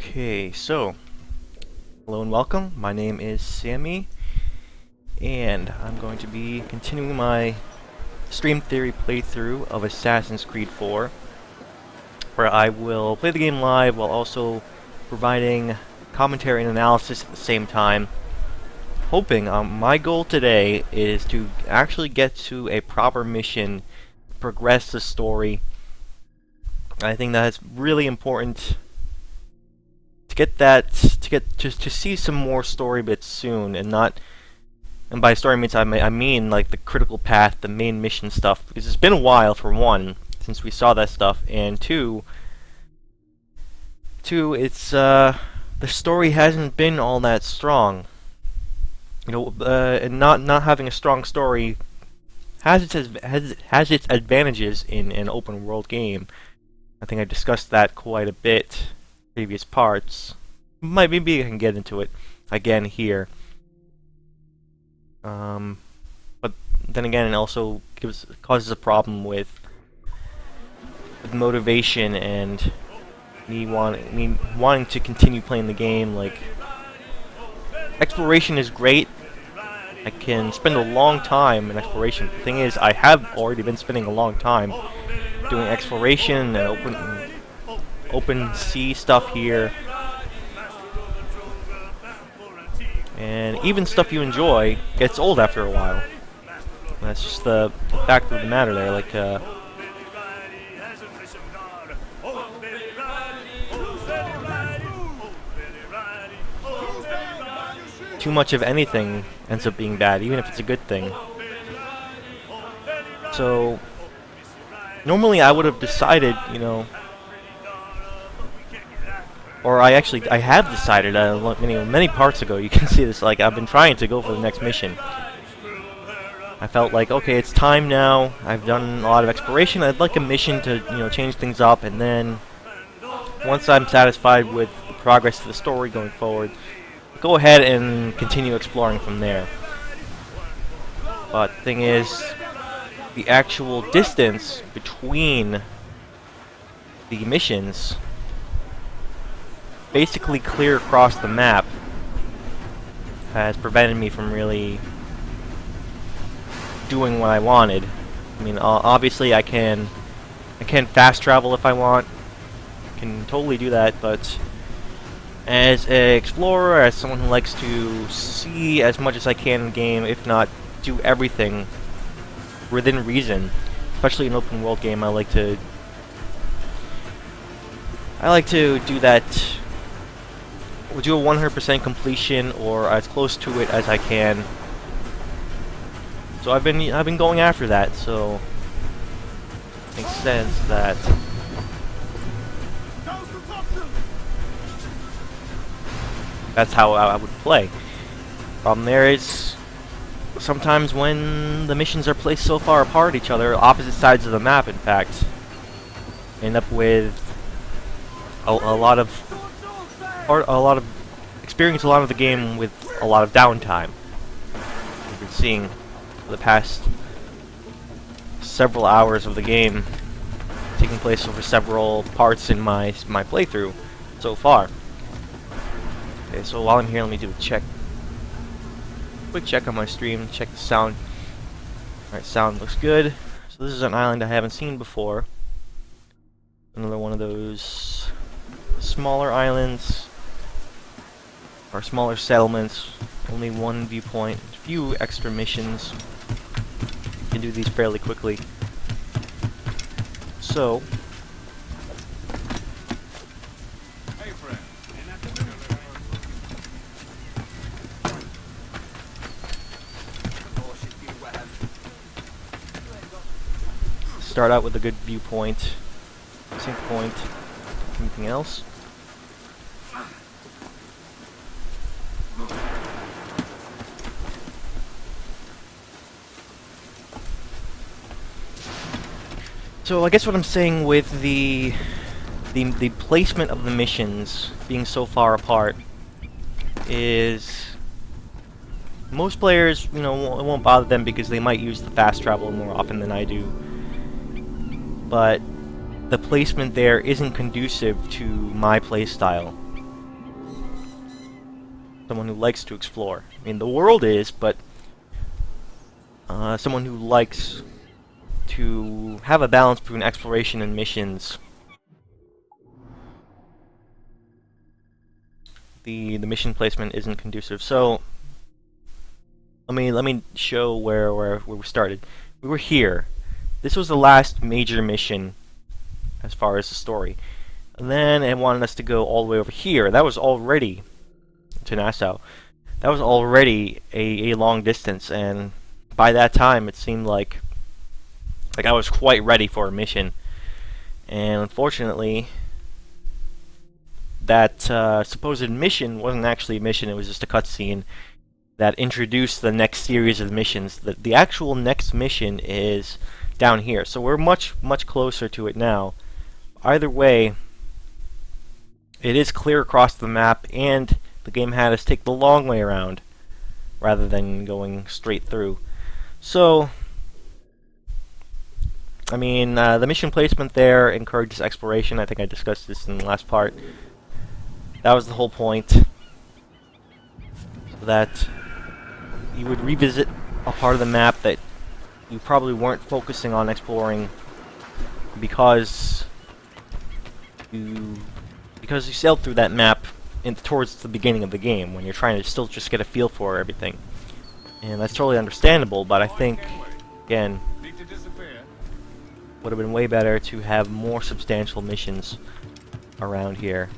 Okay, so hello and welcome. My name is Sammy, and I'm going to be continuing my stream theory playthrough of Assassin's Creed 4, where I will play the game live while also providing commentary and analysis at the same time. Hoping, my goal today is to actually get to a proper mission, progress the story. I think that's really important to get that, to see some more story bits soon, and not, and by story means I mean like the critical path, the main mission stuff, because it's been a while, for one, since we saw that stuff, and two, it's the story hasn't been all that strong. You know, and not having a strong story has its advantages in an open world game. I think I discussed that quite a bit in previous parts. Maybe I can get into it again here. But then again, it also causes a problem with motivation and me wanting to continue playing the game. Like, exploration is great. I can spend a long time in exploration. The thing is, I have already been spending a long time doing exploration and open sea stuff here. And even stuff you enjoy gets old after a while. That's just the fact of the matter there. Like, too much of anything ends up being bad, even if it's a good thing. So, normally I would have decided, you know, or I have decided many parts ago. You can see this. Like, I've been trying to go for the next mission. I felt like, okay, it's time now. I've done a lot of exploration. I'd like a mission to, you know, change things up, and then once I'm satisfied with the progress of the story going forward, go ahead and continue exploring from there. But the thing is, the actual distance between the missions, basically clear across the map, has prevented me from really doing what I wanted. I mean, obviously I can fast travel if I want. I can totally do that, but as an explorer, as someone who likes to see as much as I can in the game, if not do everything within reason, especially in an open world game, I like to do that. We'll do a 100% completion, or as close to it as I can. So I've been going after that. So it makes sense that that's how I would play. Problem there is, sometimes when the missions are placed so far apart each other, opposite sides of the map, in fact, end up with a lot of experience a lot of the game with a lot of downtime. We've been seeing for the past several hours of the game taking place over several parts in my playthrough so far. Okay, so while I'm here, let me do a quick check on my stream, check the sound. Alright, sound looks good. So this is an island I haven't seen before. Another one of those smaller islands, or smaller settlements. Only one viewpoint, a few extra missions. You can do these fairly quickly. So, start out with a good viewpoint, sync point. Anything else? So I guess what I'm saying with the placement of the missions being so far apart is, most players, you know, it won't bother them because they might use the fast travel more often than I do. But the placement there isn't conducive to my playstyle. someone who likes to explore. I mean, the world is, but someone who likes to have a balance between exploration and missions. The mission placement isn't conducive. So let me show where we started. We were here. This was the last major mission as far as the story. And then it wanted us to go all the way over here. That was already to Nassau. That was already a long distance, and by that time it seemed like I was quite ready for a mission. And unfortunately, that supposed mission wasn't actually a mission. It was just a cutscene that introduced the next series of missions. The actual next mission is down here, so we're much closer to it now. Either way, it is clear across the map, and the game had us take the long way around rather than going straight through. So, I mean, the mission placement there encourages exploration. I think I discussed this in the last part. That was the whole point. So that you would revisit a part of the map that you probably weren't focusing on exploring because you sailed through that map towards the beginning of the game when you're trying to still just get a feel for everything. And that's totally understandable, but I think, again, would have been way better to have more substantial missions around here.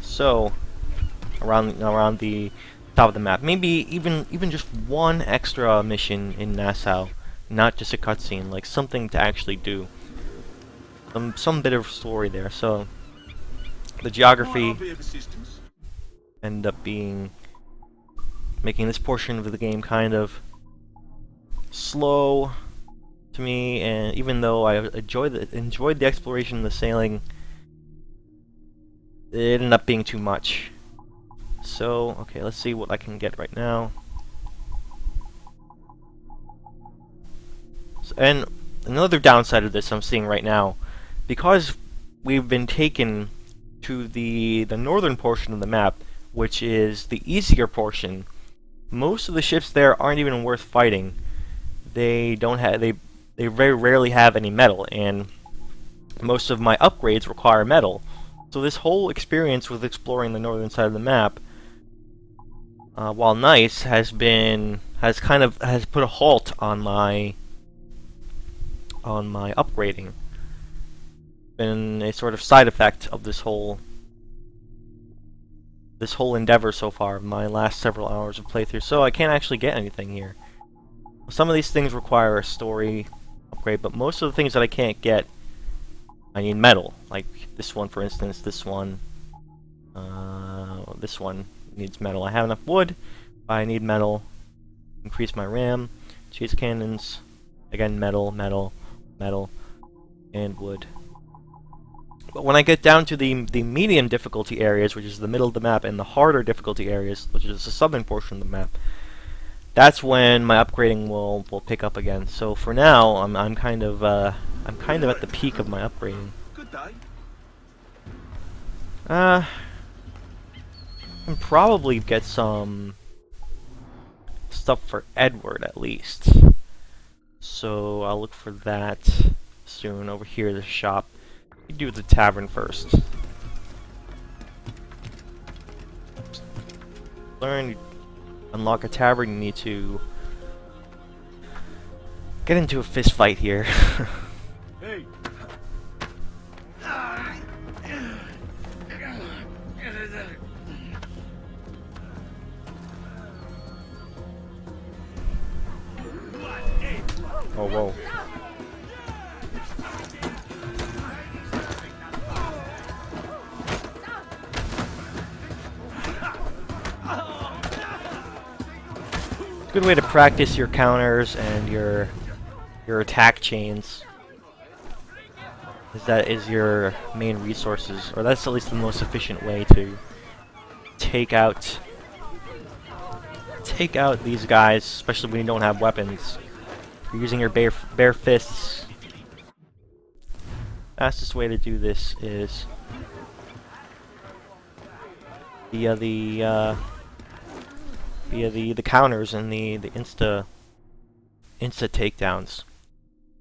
So, around the top of the map, maybe even just one extra mission in Nassau, not just a cutscene, like something to actually do. Some bit of story there. So the geography ended up making this portion of the game kind of slow to me, and even though I enjoyed the exploration and the sailing, it ended up being too much. So, okay, let's see what I can get right now. And another downside of this I'm seeing right now, because we've been taken to the northern portion of the map, which is the easier portion, most of the ships there aren't even worth fighting. They very rarely have any metal, and most of my upgrades require metal. So this whole experience with exploring the northern side of the map, while nice, has put a halt on my upgrading. Been a sort of side effect of this whole endeavor so far, my last several hours of playthrough. So I can't actually get anything here. Some of these things require a story upgrade, but most of the things that I can't get, I need metal. Like this one, for instance. This one needs metal. I have enough wood, but I need metal. Increase my RAM. Chase cannons. Again, metal, and wood. But when I get down to the medium difficulty areas, which is the middle of the map, and the harder difficulty areas, which is the southern portion of the map, that's when my upgrading will pick up again. So for now, I'm kind of at the peak of my upgrading. I can probably get some stuff for Edward at least. So I'll look for that soon. Over here, the shop. We do the tavern first. Unlock a tavern. You need to get into a fist fight here. Hey. Oh, whoa. Good way to practice your counters and your attack chains. That is your main resources, or that's at least the most efficient way to take out these guys, especially when you don't have weapons. You're using your bare fists. Fastest way to do this is via the counters and the insta takedowns.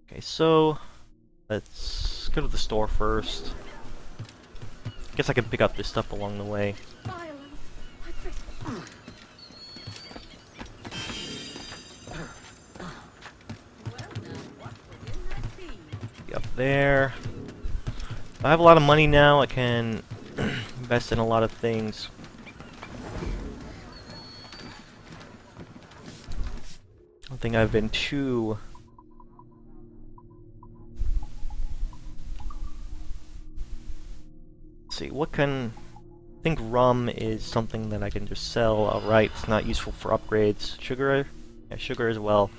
Okay, so let's go to the store first. Guess I can pick up this stuff along the way. Be up there. I have a lot of money now. I can invest in a lot of things. I don't think I've been too... Let's see, what can... I think rum is something that I can just sell outright. It's not useful for upgrades. Sugar? Yeah, sugar as well.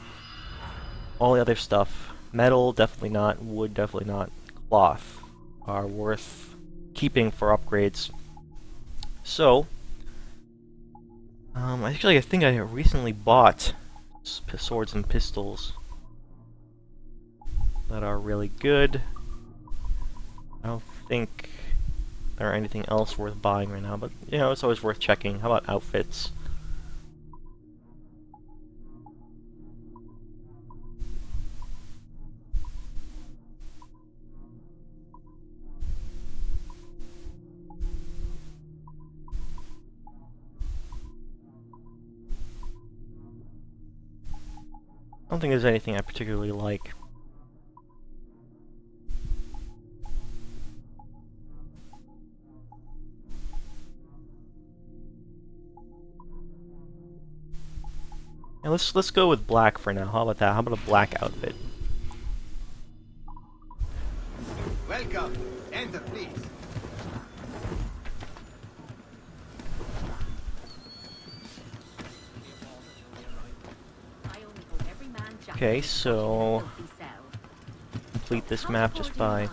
All the other stuff. Metal, definitely not. Wood, definitely not. Cloth are worth keeping for upgrades. So, actually I think I recently bought swords and pistols that are really good. I don't think there are anything else worth buying right now, but you know, it's always worth checking. How about outfits? I don't think there's anything I particularly like. Yeah, let's go with black for now. How about that? How about a black outfit? Welcome. Enter, please. Okay, so complete this map just by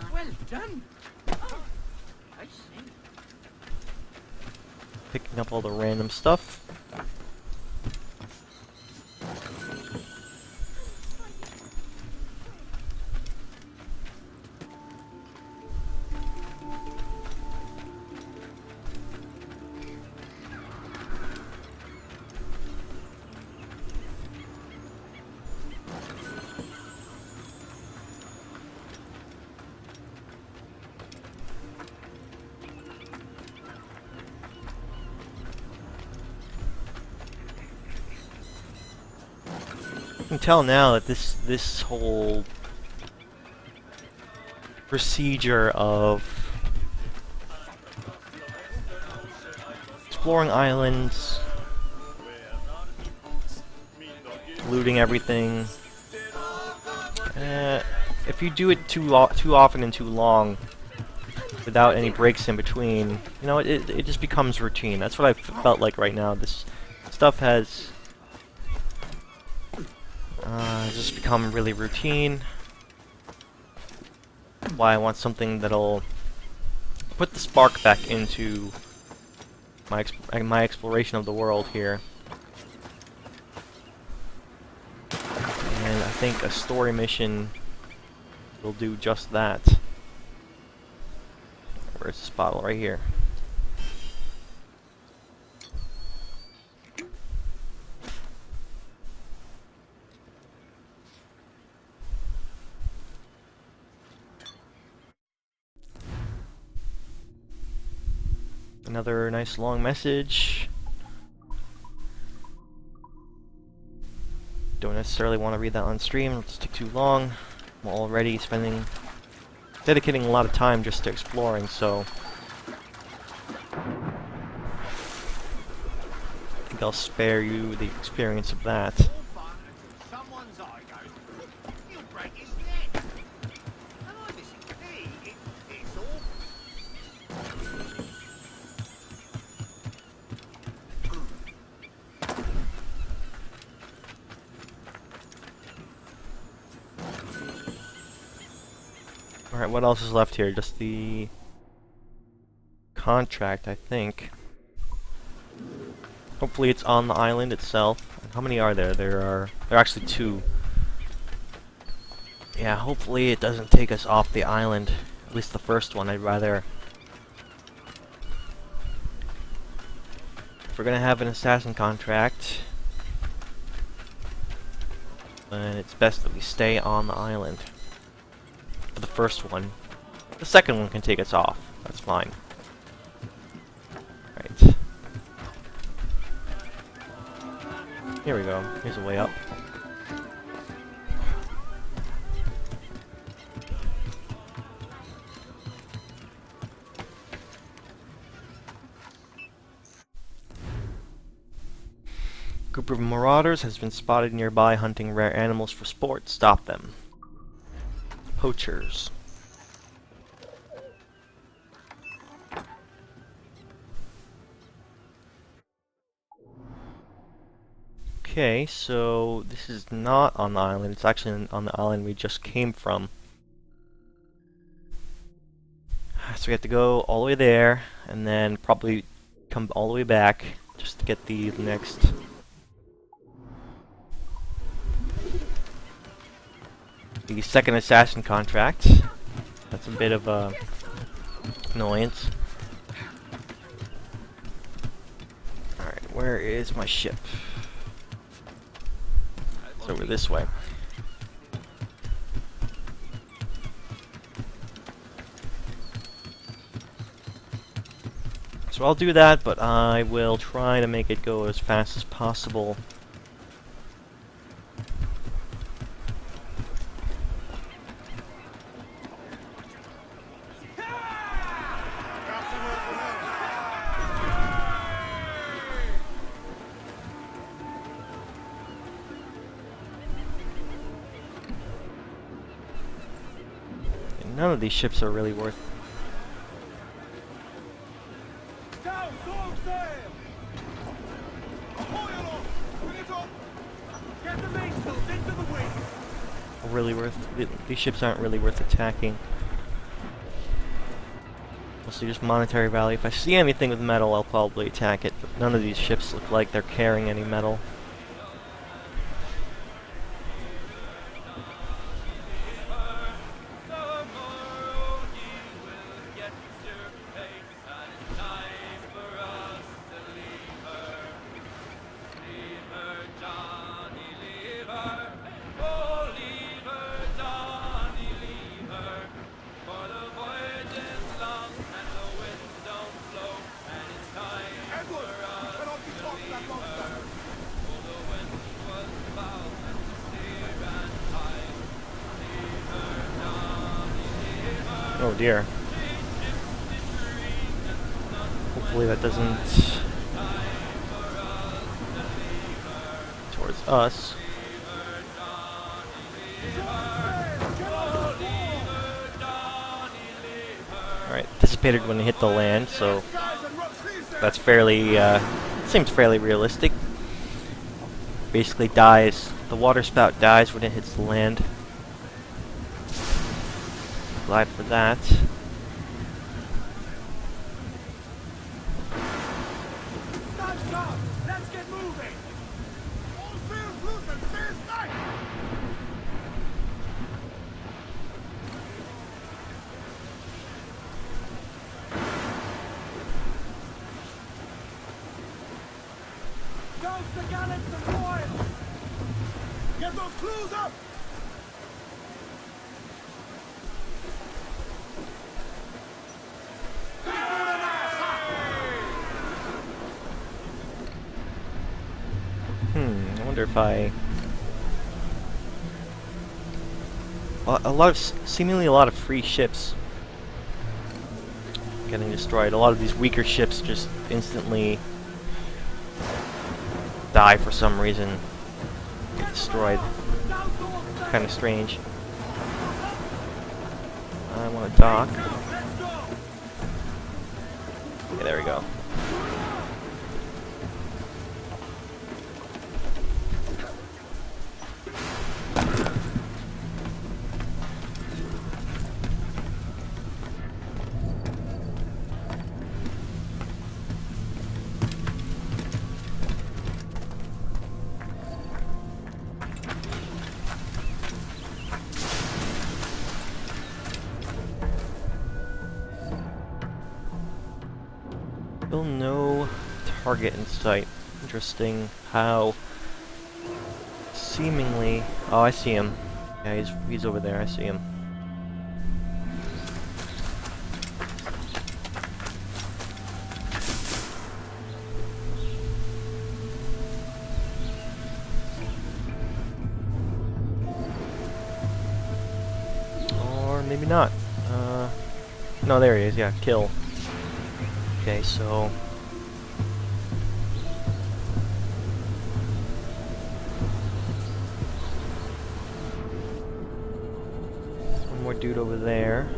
picking up all the random stuff. You can tell now that this whole procedure of exploring islands, looting everything, if you do it too often and too long without any breaks in between, you know, it just becomes routine. That's what I felt like right now. This stuff has just become really routine. Why I want something that'll put the spark back into my exploration of the world here. And I think a story mission will do just that. Where's this bottle? Right here. Another nice long message. Don't necessarily want to read that on stream, it'll take too long. I'm already dedicating a lot of time just to exploring, so I think I'll spare you the experience of that. Alright, what else is left here? Just the contract, I think. Hopefully it's on the island itself. How many are there? There are actually 2. Yeah, hopefully it doesn't take us off the island. At least the first one. I'd rather if we're gonna have an assassin contract, then it's best that we stay on the island for the first one. The second one can take us off. That's fine. Right. Here we go. Here's a way up. Group of marauders has been spotted nearby hunting rare animals for sport. Stop them. Poachers. Okay, so this is not on the island. It's actually on the island we just came from. So we have to go all the way there, and then probably come all the way back just to get the next... the second assassin contract. That's a bit of a annoyance. Alright, where is my ship? It's over this way. So I'll do that, but I will try to make it go as fast as possible. And none of these ships are really worth... these ships aren't really worth attacking. Mostly just monetary value. If I see anything with metal, I'll probably attack it, but none of these ships look like they're carrying any metal. Oh dear. Hopefully that doesn't... towards us. Alright, dissipated when it hit the land, so that's fairly, seems fairly realistic. Basically dies, the water spout dies when it hits the land. Glad for that. Stop! Let's get moving! All sails loose and stay tight! Douse the gallants and royals! Get those crews up! I wonder if I... seemingly a lot of free ships getting destroyed. A lot of these weaker ships just instantly die for some reason. Get destroyed. Kind of strange. I want to dock. Okay, there we go. Still no target in sight. Interesting how seemingly... Oh, I see him. Yeah, he's over there. I see him. Or maybe not. No, there he is. Yeah, kill. Okay, so... one more dude over there.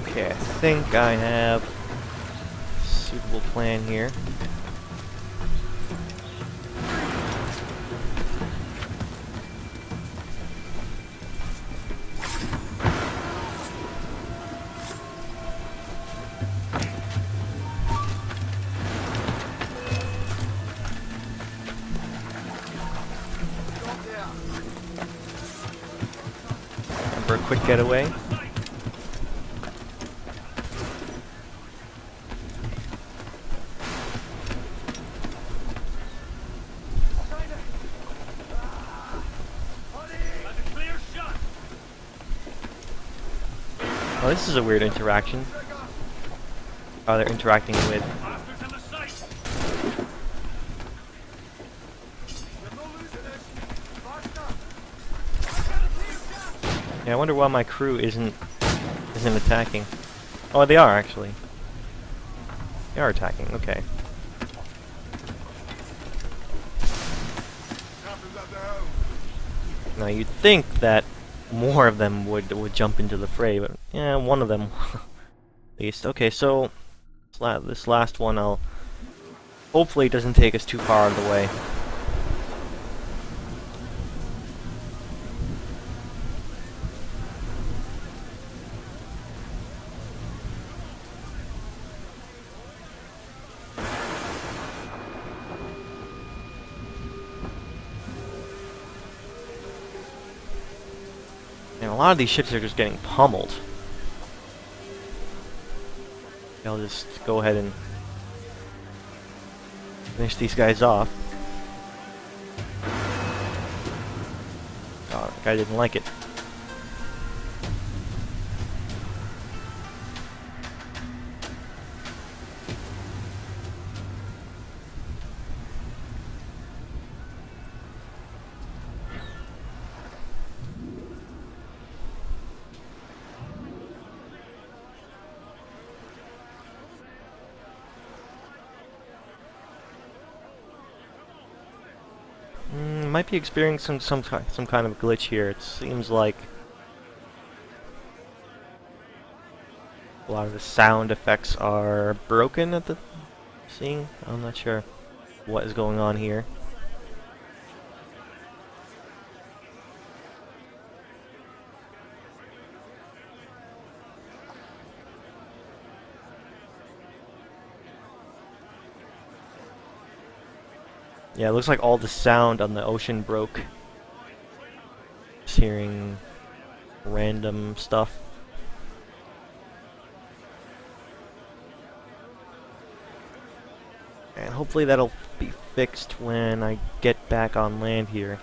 Okay, I think I have a suitable plan here. For a quick getaway. Oh, this is a weird interaction. Oh, they're interacting with... Yeah, I wonder why my crew isn't attacking. Oh, they are actually. They are attacking. Okay. Now you'd think that more of them would jump into the fray, but yeah, one of them at least. Okay, so this last one, hopefully it doesn't take us too far out of the way. And a lot of these ships are just getting pummeled. I'll just go ahead and finish these guys off. Oh, the guy didn't like it. Might be experiencing some kind of glitch here. It seems like a lot of the sound effects are broken at the seeing. I'm not sure what is going on here. Yeah, it looks like all the sound on the ocean broke. Just hearing random stuff. And hopefully that'll be fixed when I get back on land here.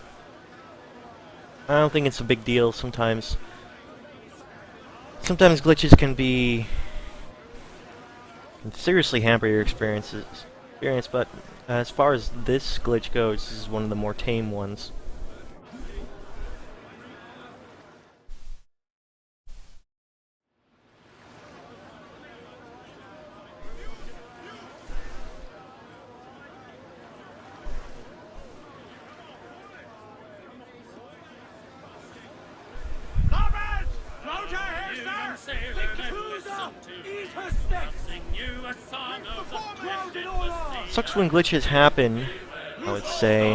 I don't think it's a big deal. Sometimes glitches can seriously hamper your experience, but as far as this glitch goes, this is one of the more tame ones. Sucks when glitches happen, I would say.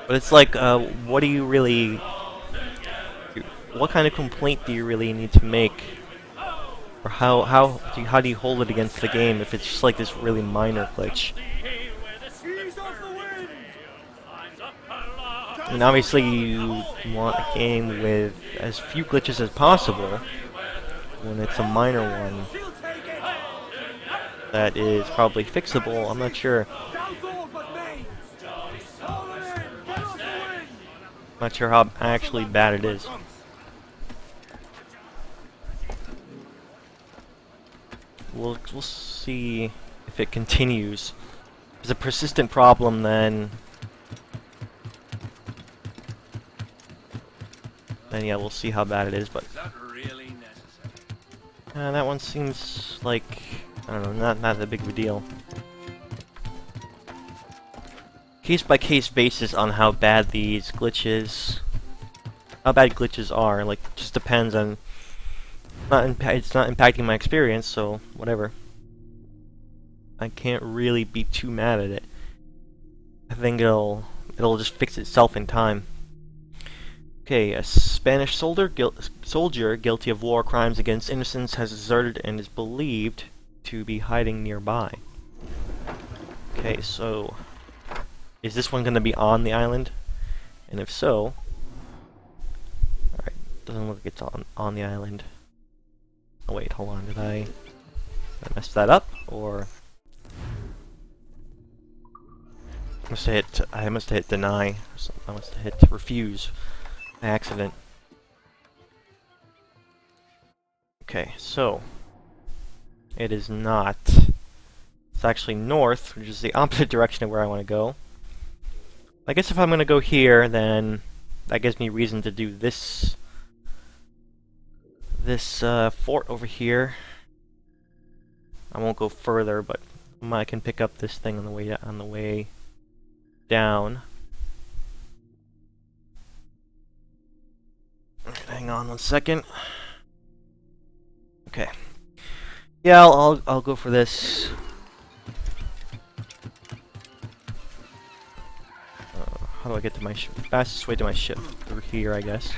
But it's like, what do you really... What kind of complaint do you really need to make? Or how do you hold it against the game if it's just like this really minor glitch? I mean, obviously you want a game with as few glitches as possible when it's a minor one that is probably fixable. I'm not sure. Not sure how actually bad it is. We'll see if it continues. If it's a persistent problem, then yeah, we'll see how bad it is. But that one seems like, I don't know, not that big of a deal. Case by case basis on how bad these glitches, how bad glitches are. Like, just depends on. It's not impacting my experience, so whatever. I can't really be too mad at it. I think it'll just fix itself in time. Okay, a Spanish soldier guilty of war crimes against innocents has deserted and is believed to be hiding nearby. Okay, so is this one going to be on the island? And if so, alright, doesn't look like it's on the island. Oh wait, hold on, did I mess that up? Or I must have hit deny. I must have hit refuse by accident. Okay, so it is not. It's actually north, which is the opposite direction of where I want to go. I guess if I'm going to go here, then that gives me reason to do this fort over here. I won't go further, but I can pick up this thing on the way down. Hang on one second. Okay. Yeah, I'll go for this. How do I get to my ship? The fastest way to my ship through here, I guess.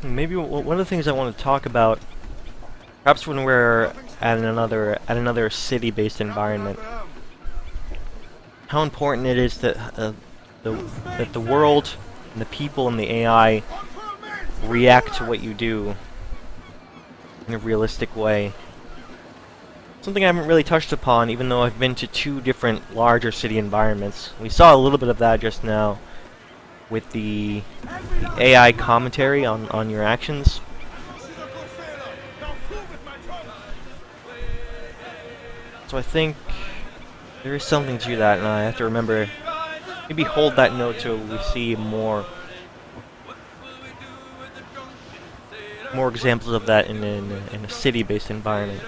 Maybe one of the things I want to talk about, perhaps when we're at another city-based environment, how important it is that that the world and the people and the AI react to what you do in a realistic way. Something I haven't really touched upon, even though I've been to 2 different larger city environments. We saw a little bit of that just now with the AI commentary on your actions. So I think there is something to that, and I have to remember, maybe hold that note till we see more examples of that in a city-based environment.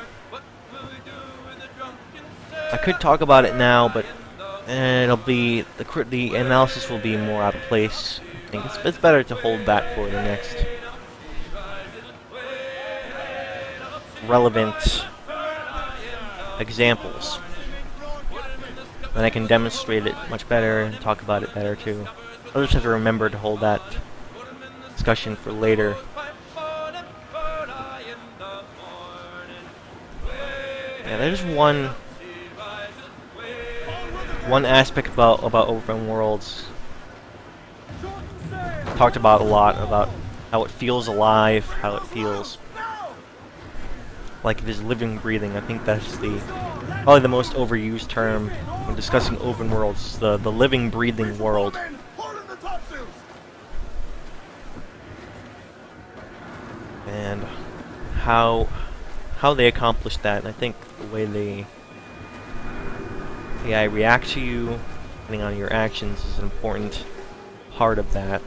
I could talk about it now, but it'll be the analysis will be more out of place. I think it's better to hold that for the next relevant examples. Then I can demonstrate it much better and talk about it better too. I'll just have to remember to hold that discussion for later. Yeah, there's one aspect about open worlds talked about a lot, about how it feels alive, how it feels like it is living, breathing. I think that's probably the most overused term when discussing open worlds, the living, breathing world. And how they accomplish that, and I think the way the AI react to you, depending on your actions, is an important part of that.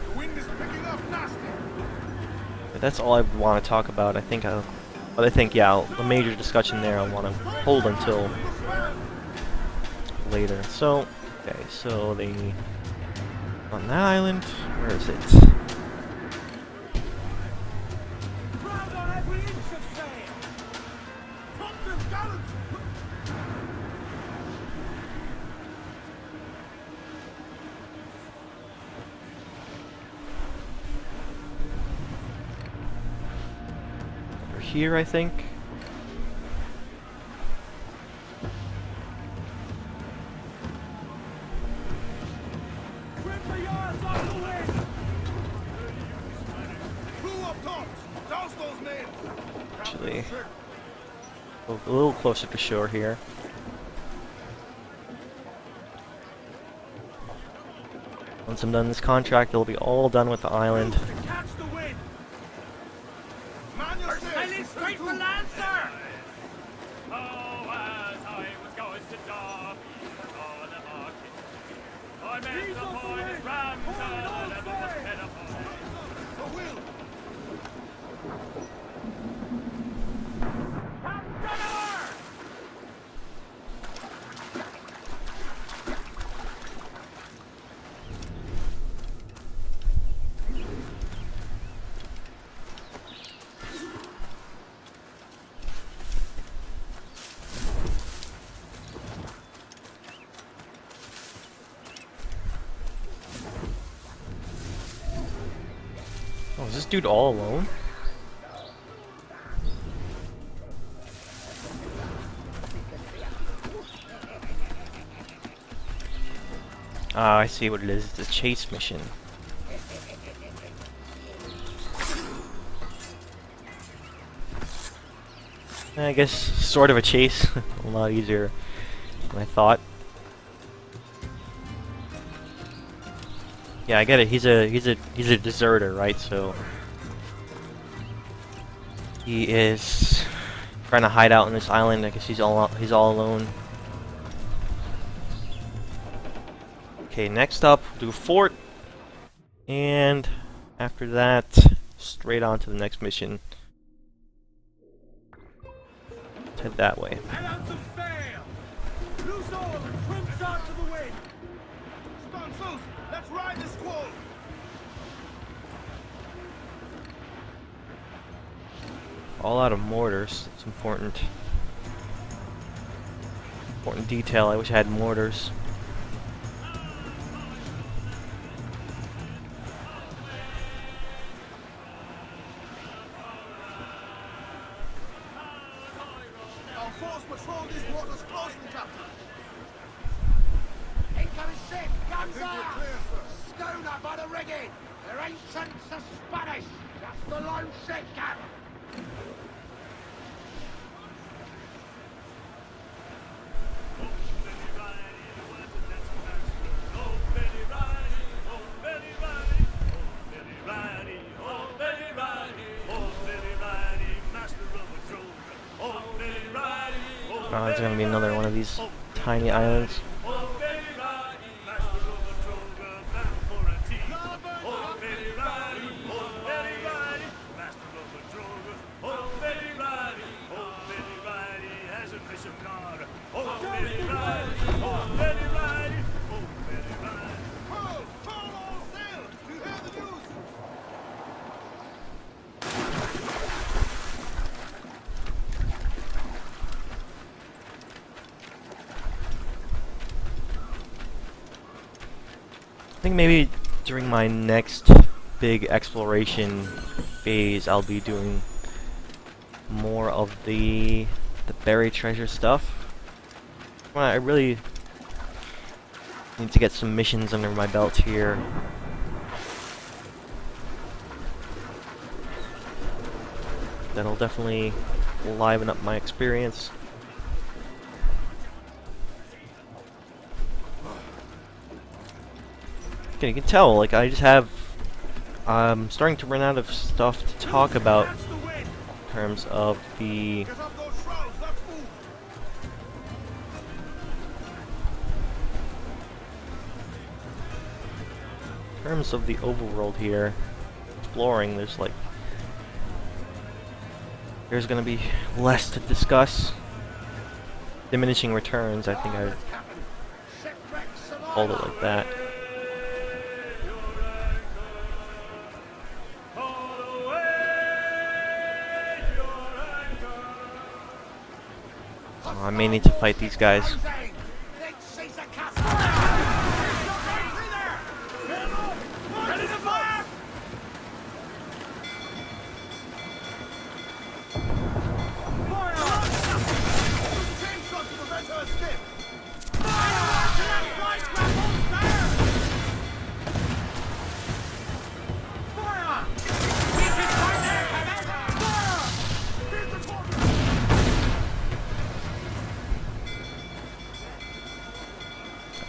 The wind is picking up nasty. But that's all I want to talk about. I think but I think, yeah, the major discussion there I want to hold until later. So, okay, so they on that island. Where is it? Ground on every inch of sail! Topsails, gallant! Over here, I think. Trim the yards on the wind! Crew up tops! Douse those men! Actually, go a little closer to shore here. Once I'm done this contract, it'll be all done with the island. To catch the wind! Man your sails! Sailing straight for land, sir! Oh, as I was going to Derby on a market, I met Ease the off the boy wind! his ramsel, Hold on, and never was sir! fed upon. For Will! Oh, is this dude all alone? Ah, I see what it is. It's a chase mission. I guess sort of a chase. A lot easier than I thought. Yeah, I get it. He's a deserter, right? So he is trying to hide out on this island. I guess he's all alone. Okay, next up, do fort, and after that, straight on to the next mission. Let's head that way. Head out to sail! Loose all and trim shot to the wind! Stunsails, let's ride the squall! All out of mortars. It's important. Important detail. I wish I had mortars. Our force patrol these waters closely, Captain. Incoming ship! Guns out! Schooner by the rigging! Their ancients are Spanish! That's the lone ship, Cap! Oh, it's gonna be another one of these tiny islands. I think maybe during my next big exploration phase, I'll be doing more of the buried treasure stuff. Well, I really need to get some missions under my belt here. That'll definitely liven up my experience. Okay, you can tell, like, I just have... I'm starting to run out of stuff to talk about in terms of the... Get up those shrouds, let's move! In terms of the overworld here, exploring, there's like there's gonna be less to discuss. Diminishing returns, I think I called it like that. Oh, I may need to fight these guys.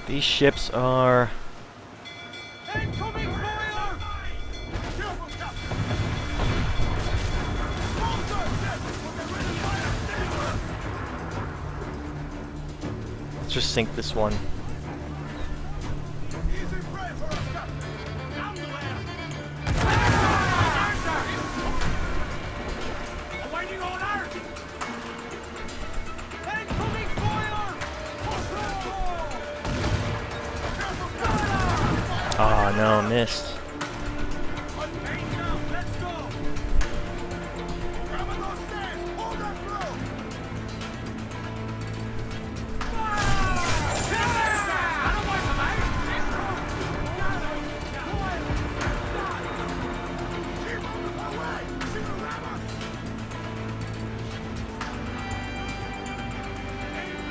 These ships are... Let's just sink this one. Ah, no, missed.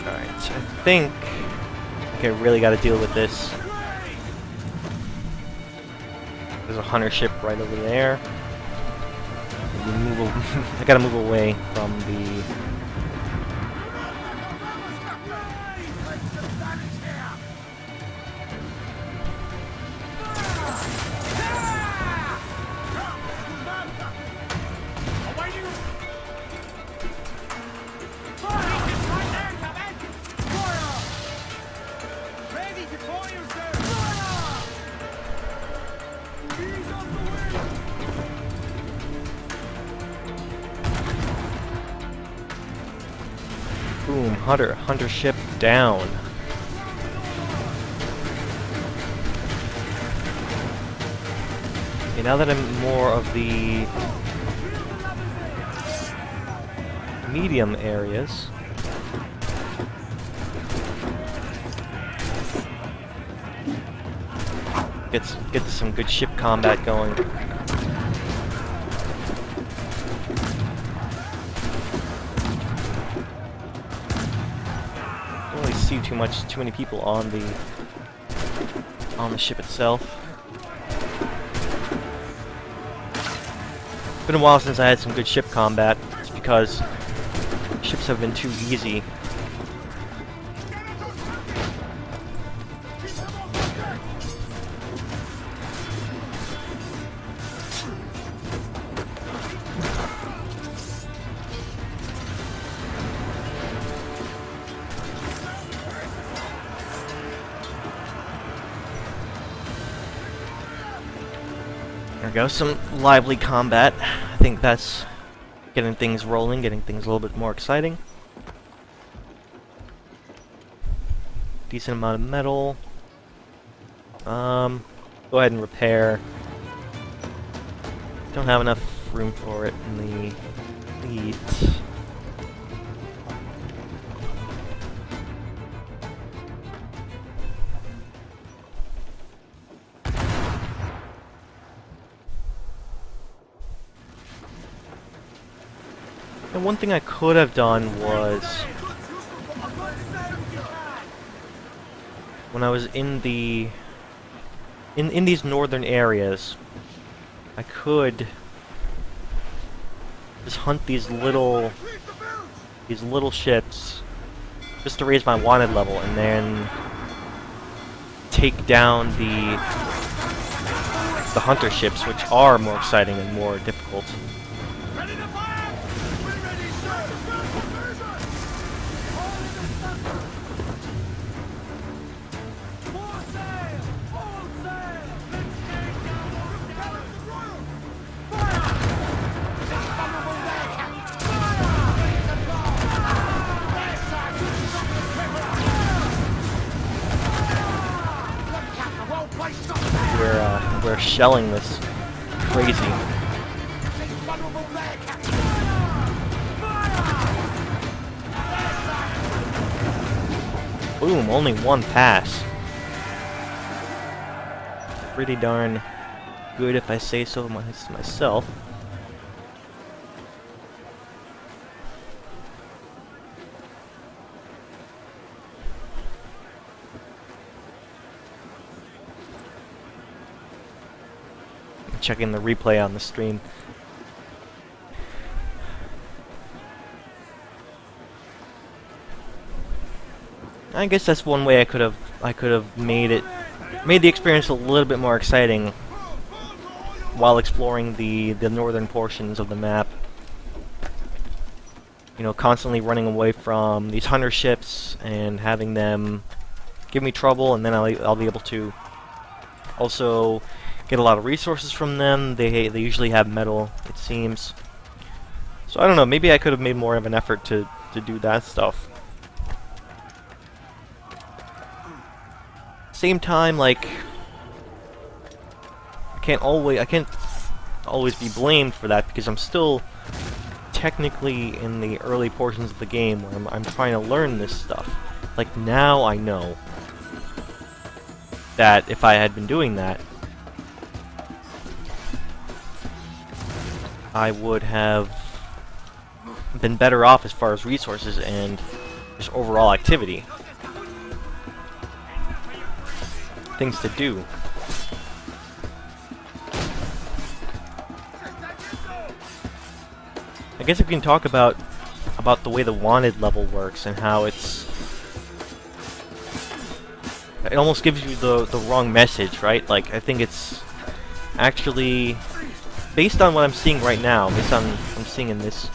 Alright, so I think I really gotta deal with this. There's a hunter ship right over there. I gotta move away from the... Boom, hunter ship down. Okay, now that I'm more of the medium areas, get some good ship combat going. See too many people on the ship itself. It's been a while since I had some good ship combat. It's because ships have been too easy. There we go, some lively combat. I think that's getting things rolling, getting things a little bit more exciting. Decent amount of metal. Go ahead and repair. Don't have enough room for it in the fleet. And one thing I could have done was, when I was in the in these northern areas, I could just hunt these little ships just to raise my wanted level, and then take down the hunter ships, which are more exciting and more difficult. shelling this crazy. He's vulnerable there, Captain. Boom, only one pass. Pretty darn good if I say so myself. Checking the replay on the stream. I guess that's one way I could have made the experience a little bit more exciting while exploring the northern portions of the map. You know, constantly running away from these hunter ships and having them give me trouble, and then I'll be able to also get a lot of resources from them. They usually have metal, it seems. So I don't know, maybe I could have made more of an effort to do that stuff. Same time, like, I can't always be blamed for that, because I'm still technically in the early portions of the game where I'm trying to learn this stuff. Like, now I know that if I had been doing that, I would have been better off as far as resources and just overall activity. Things to do. I guess we can talk about the way the wanted level works and how it almost gives you the wrong message, right? Like, I think it's actually based on what I'm seeing right now, based on what I'm seeing in this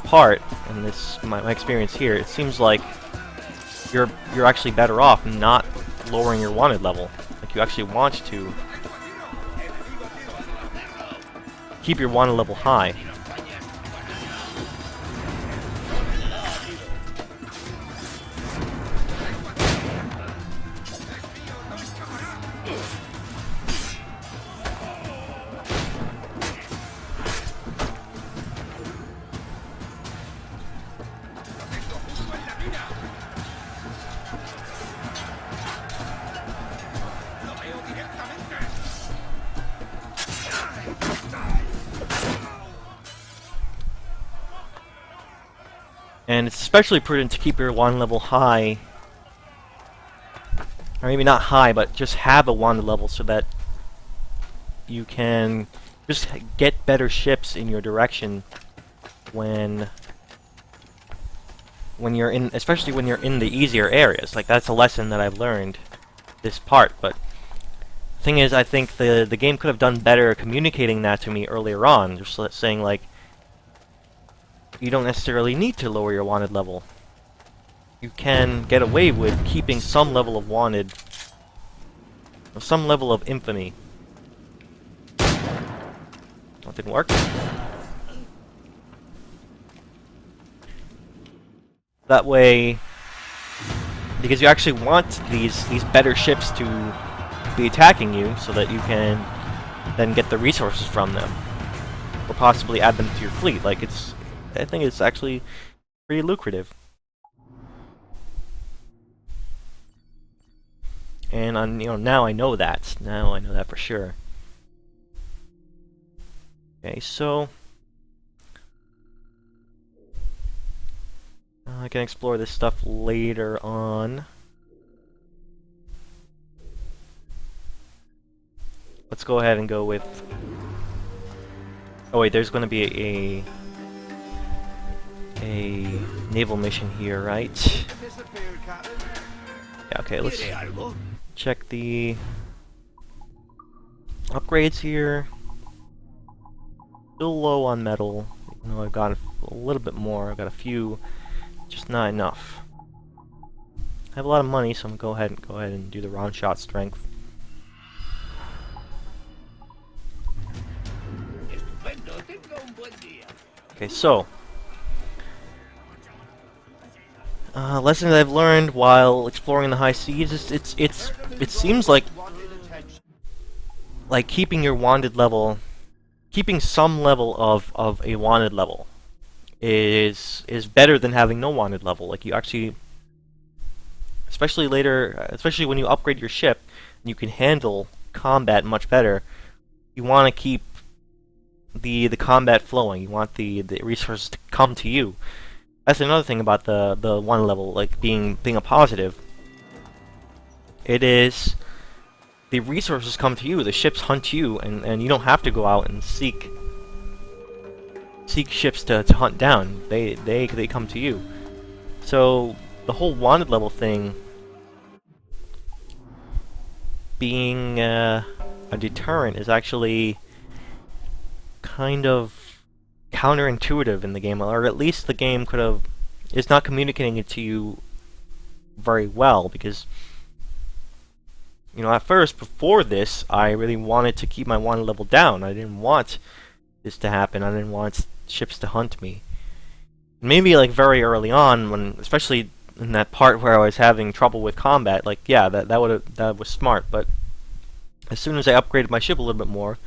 part and my experience here, it seems like you're actually better off not lowering your wanted level. Like, you actually want to keep your wanted level high. And it's especially prudent to keep your wand level high, or maybe not high, but just have a wand level so that you can just get better ships in your direction when you're in, especially when you're in the easier areas. Like, that's a lesson that I've learned this part. But the thing is, I think the game could have done better communicating that to me earlier on, just saying like, you don't necessarily need to lower your wanted level. You can get away with keeping some level of wanted, or some level of infamy. That didn't work. That way, because you actually want these better ships to be attacking you, so that you can then get the resources from them, or possibly add them to your fleet. Like, I think it's actually pretty lucrative. And now I know that. Now I know that for sure. Okay, so I can explore this stuff later on. Let's go ahead and go with... Oh wait, there's going to be a naval mission here, right? Yeah, okay, let's check the upgrades here. Still low on metal. Even though I've got a little bit more. I've got a few, just not enough. I have a lot of money, so I'm gonna go ahead and do the round shot strength. Okay, so lesson that I've learned while exploring the high seas is it seems like like keeping your wanted level, keeping some level of a wanted level is better than having no wanted level. Like you actually, especially later, especially when you upgrade your ship, and you can handle combat much better. You want to keep the combat flowing. You want the resources to come to you. That's another thing about the one level, like being a positive. It is the resources come to you, the ships hunt you, and you don't have to go out and seek ships to hunt down. They come to you. So the whole wanted level thing being a deterrent is actually kind of counterintuitive in the game, or at least the game is not communicating it to you very well, because at first, before this, I really wanted to keep my wanted level down. I didn't want this to happen. I didn't want ships to hunt me. Maybe like very early on, when especially in that part where I was having trouble with combat, like yeah, that was smart. But as soon as I upgraded my ship a little bit more,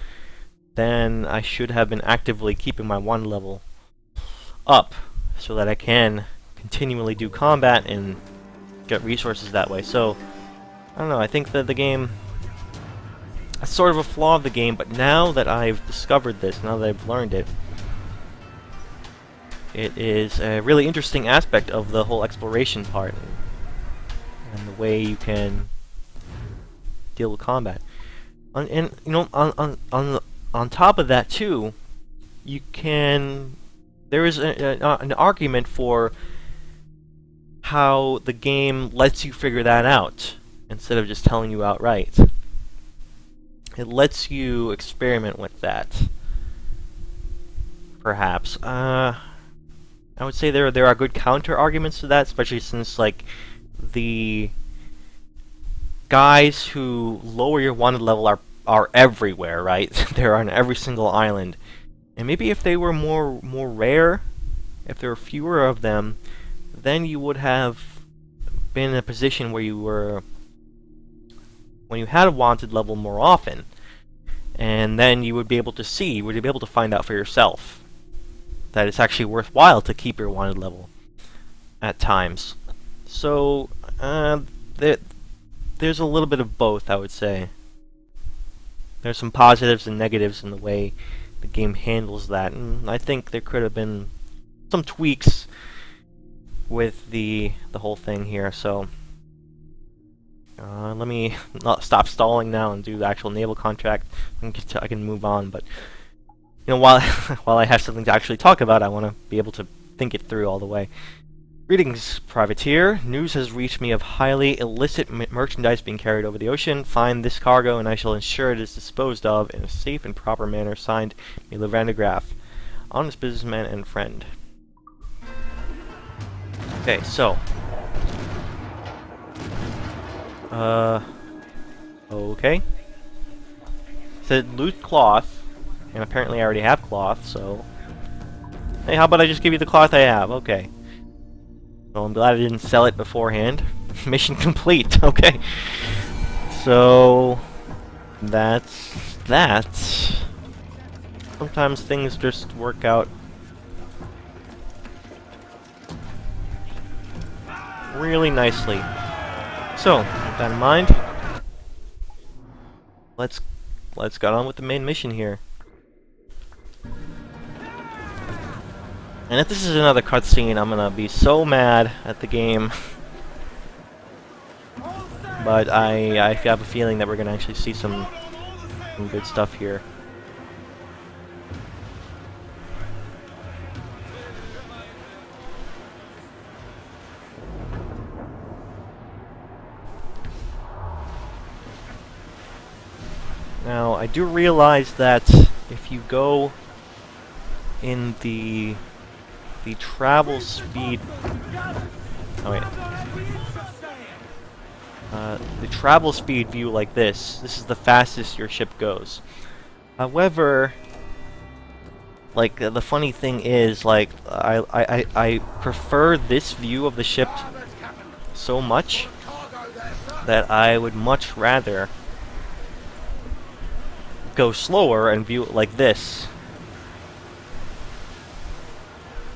then I should have been actively keeping my wanted level up so that I can continually do combat and get resources that way. So I don't know, I think that the game, that's sort of a flaw of the game, but now that I've discovered this, now that I've learned it, it is a really interesting aspect of the whole exploration part, and the way you can deal with combat. And on top of that too, there is an argument for how the game lets you figure that out, instead of just telling you outright. It lets you experiment with that. Perhaps. I would say there are good counter arguments to that, especially since like the guys who lower your wanted level are everywhere, right? They're on every single island. And maybe if they were more rare, if there were fewer of them, then you would have been in a position where when you had a wanted level more often, and then you would be able to find out for yourself that it's actually worthwhile to keep your wanted level at times. So there's a little bit of both, I would say. There's some positives and negatives in the way the game handles that, and I think there could have been some tweaks with the whole thing here. So let me not stop stalling now and do the actual naval contract. I can move on, but while while I have something to actually talk about, I want to be able to think it through all the way. Greetings, privateer. News has reached me of highly illicit merchandise being carried over the ocean. Find this cargo, and I shall ensure it is disposed of in a safe and proper manner. Signed, Mila Vandegraff, honest businessman and friend. Okay, so okay. Said loot cloth, and apparently I already have cloth, so hey, how about I just give you the cloth I have? Okay. Well, I'm glad I didn't sell it beforehand. Mission complete. Okay. So that's that. Sometimes things just work out really nicely. So, with that in mind, let's get on with the main mission here. And if this is another cutscene, I'm gonna be so mad at the game. But I have a feeling that we're gonna actually see some good stuff here. Now, I do realize that if you go in the travel speed... Oh wait. The travel speed view like this is the fastest your ship goes. However, like, the funny thing is, like, I prefer this view of the ship so much that I would much rather go slower and view it like this,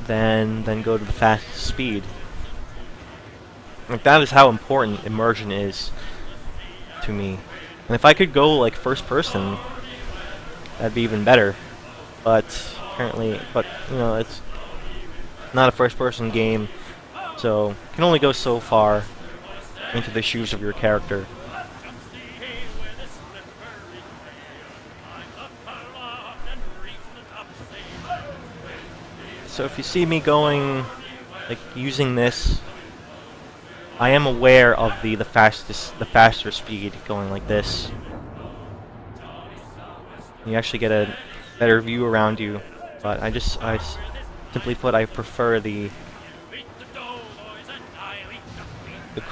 then go to the fastest speed. Like, that is how important immersion is to me. And if I could go like first person, that'd be even better. But apparently, you know, it's not a first person game, so you can only go so far into the shoes of your character. So if you see me going, like, using this, I am aware of the faster speed going like this. You actually get a better view around you, but simply put, I prefer the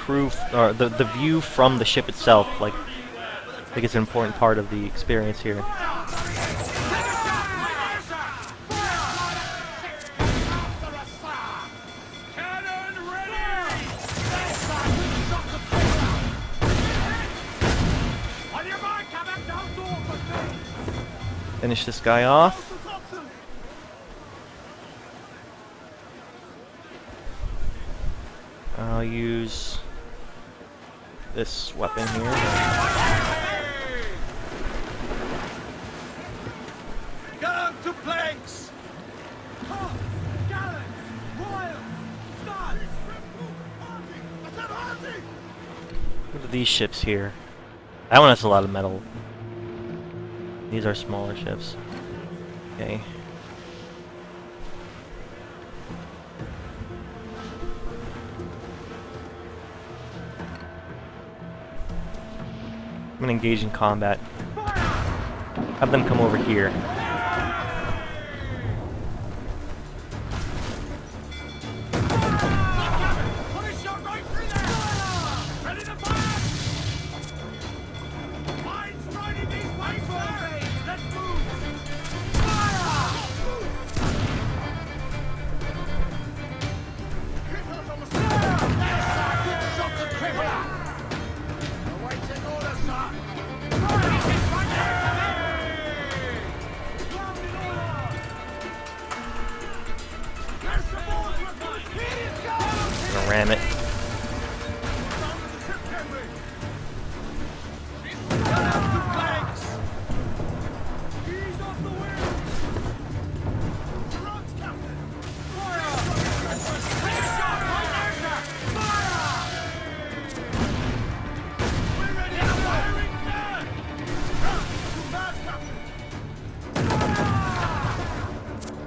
the view from the ship itself. Like, I think it's an important part of the experience here. Finish this guy off. I'll use this weapon here. Go to planks! Look at these ships here. That one has a lot of metal. These are smaller ships. Okay. I'm gonna engage in combat. Have them come over here. Gonna ram it.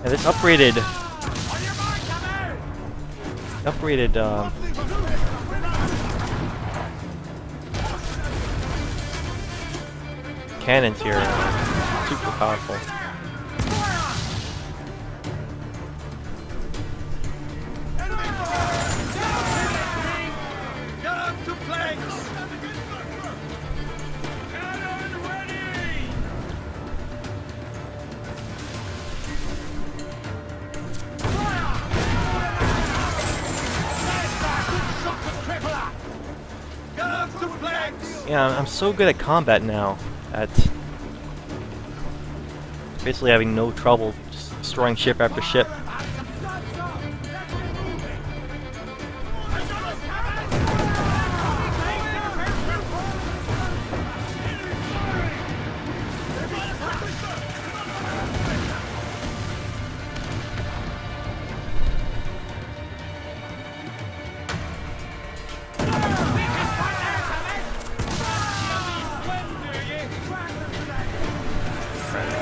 Yeah, this upgraded cannons here are super powerful. Yeah, I'm so good at combat now at basically having no trouble just destroying ship after ship.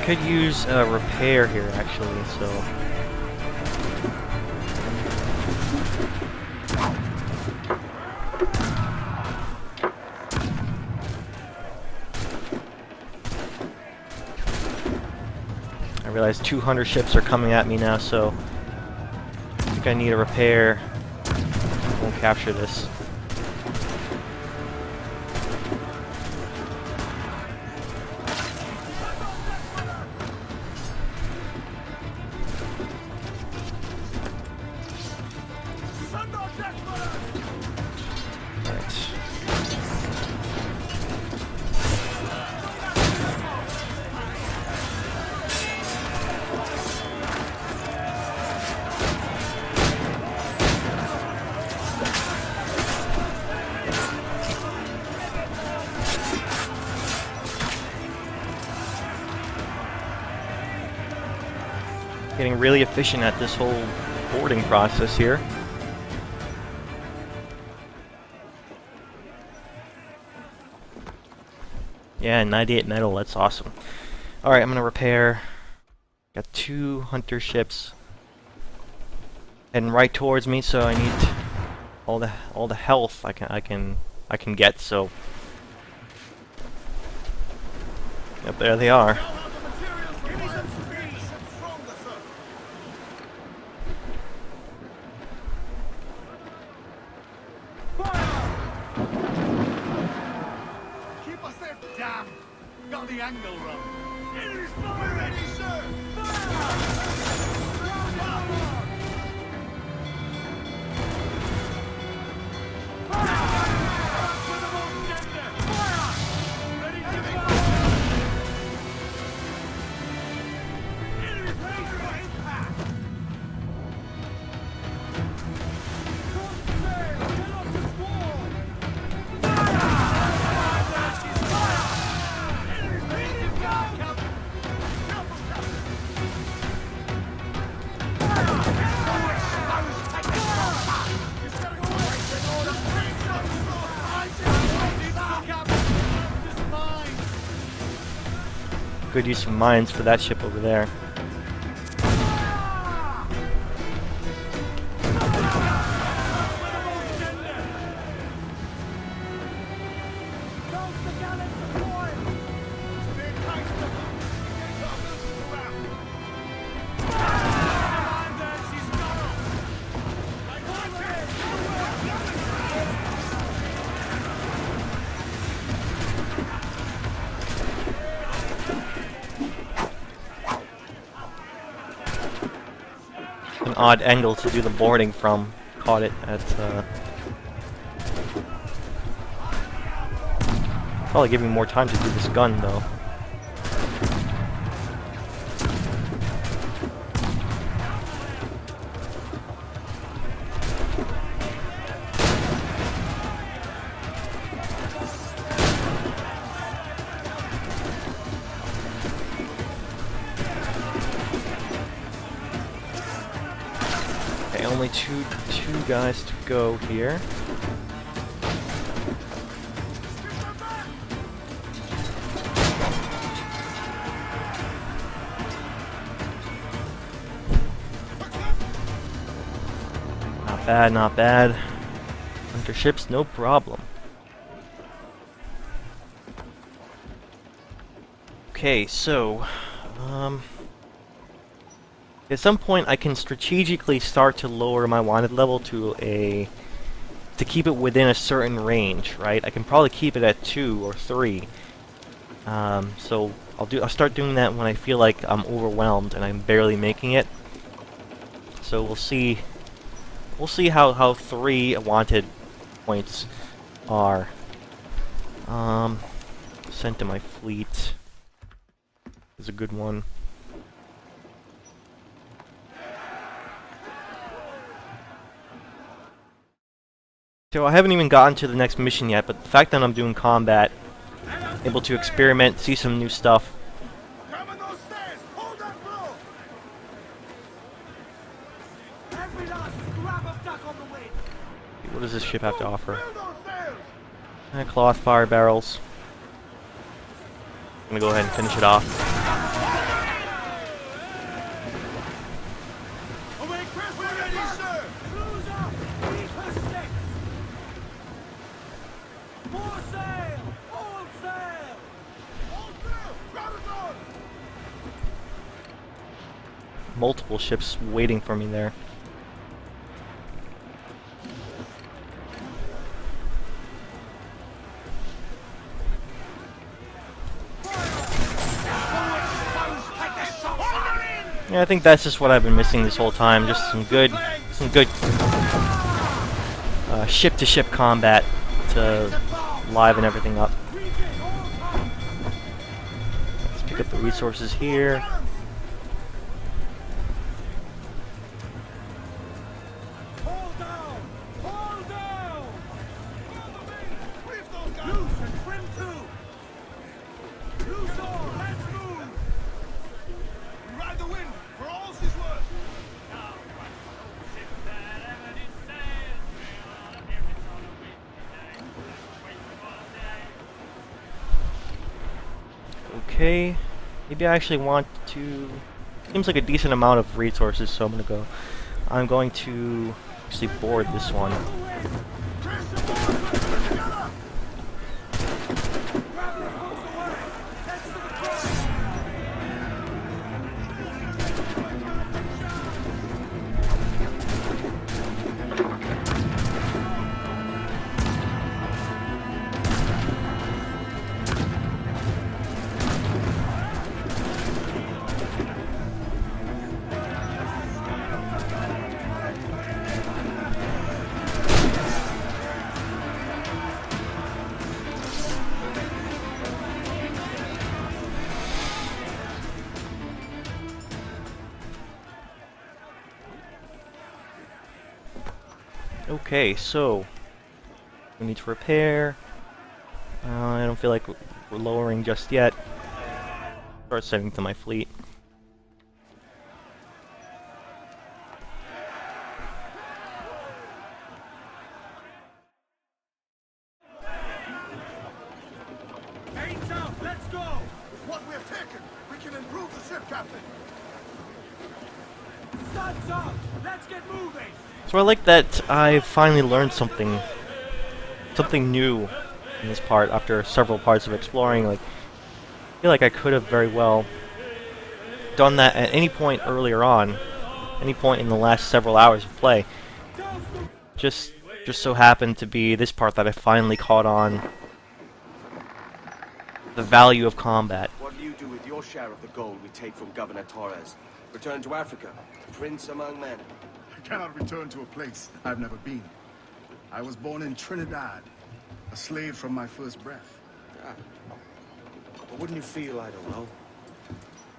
I could use a repair here actually, so I realize 200 ships are coming at me now, so I think I need a repair. I won't capture this. Getting really efficient at this whole boarding process here. Yeah, 98 metal, that's awesome. Alright, I'm gonna repair. Got 2 hunter ships heading right towards me, so I need all the health I can get, so yep, there they are. Keep us there, damn! Got the angle wrong. We're ready, sir! Good use of mines for that ship over there. An odd angle to do the boarding from. Caught it at probably giving me more time to do this gun though. Okay, only two guys to go here. Not bad, not bad. Hunter ships, no problem. Okay, so at some point I can strategically start to lower my wanted level to keep it within a certain range, right? I can probably keep it at 2 or 3. So I'll start doing that when I feel like I'm overwhelmed and I'm barely making it. So we'll see how 3 wanted points are. Sent to my fleet is a good one. So I haven't even gotten to the next mission yet, but the fact that I'm doing combat, able to experiment, see some new stuff. Come on those stairs! Hold that blow! Every last scrap of duck on the way! What does this ship have to offer? Build those sails! Cloth fire barrels. I'm gonna go ahead and finish it off. Away, Chris! We're ready, sir! Cruise up! Keep her sticks! More sail! All sail! All sail! Grab it on! Multiple ships waiting for me there. Yeah, I think that's just what I've been missing this whole time. Just some good ship-to-ship combat to liven everything up. Let's pick up the resources here. Hold down! Hold down! Reef those guys! Loose and trim too! Loose all! Let's move! Ride the wind for all she's worth! Okay, maybe I actually want to... Seems like a decent amount of resources, so I'm going to actually board this one. Okay, so we need to repair. I don't feel like we're lowering just yet. Start sending to my fleet. Ain't out, let's go! With what we've taken, we can improve the ship, Captain. Sun's up! Let's get moving! So I like that I finally learned something new in this part after several parts of exploring. Like, I feel like I could have very well done that at any point earlier on, any point in the last several hours of play. Just so happened to be this part that I finally caught on the value of combat. What do you do with your share of the gold we take from Governor Torres? Return to Africa, prince among men. I cannot return to a place I've never been. I was born in Trinidad, a slave from my first breath. Ah. But wouldn't you feel, I don't know,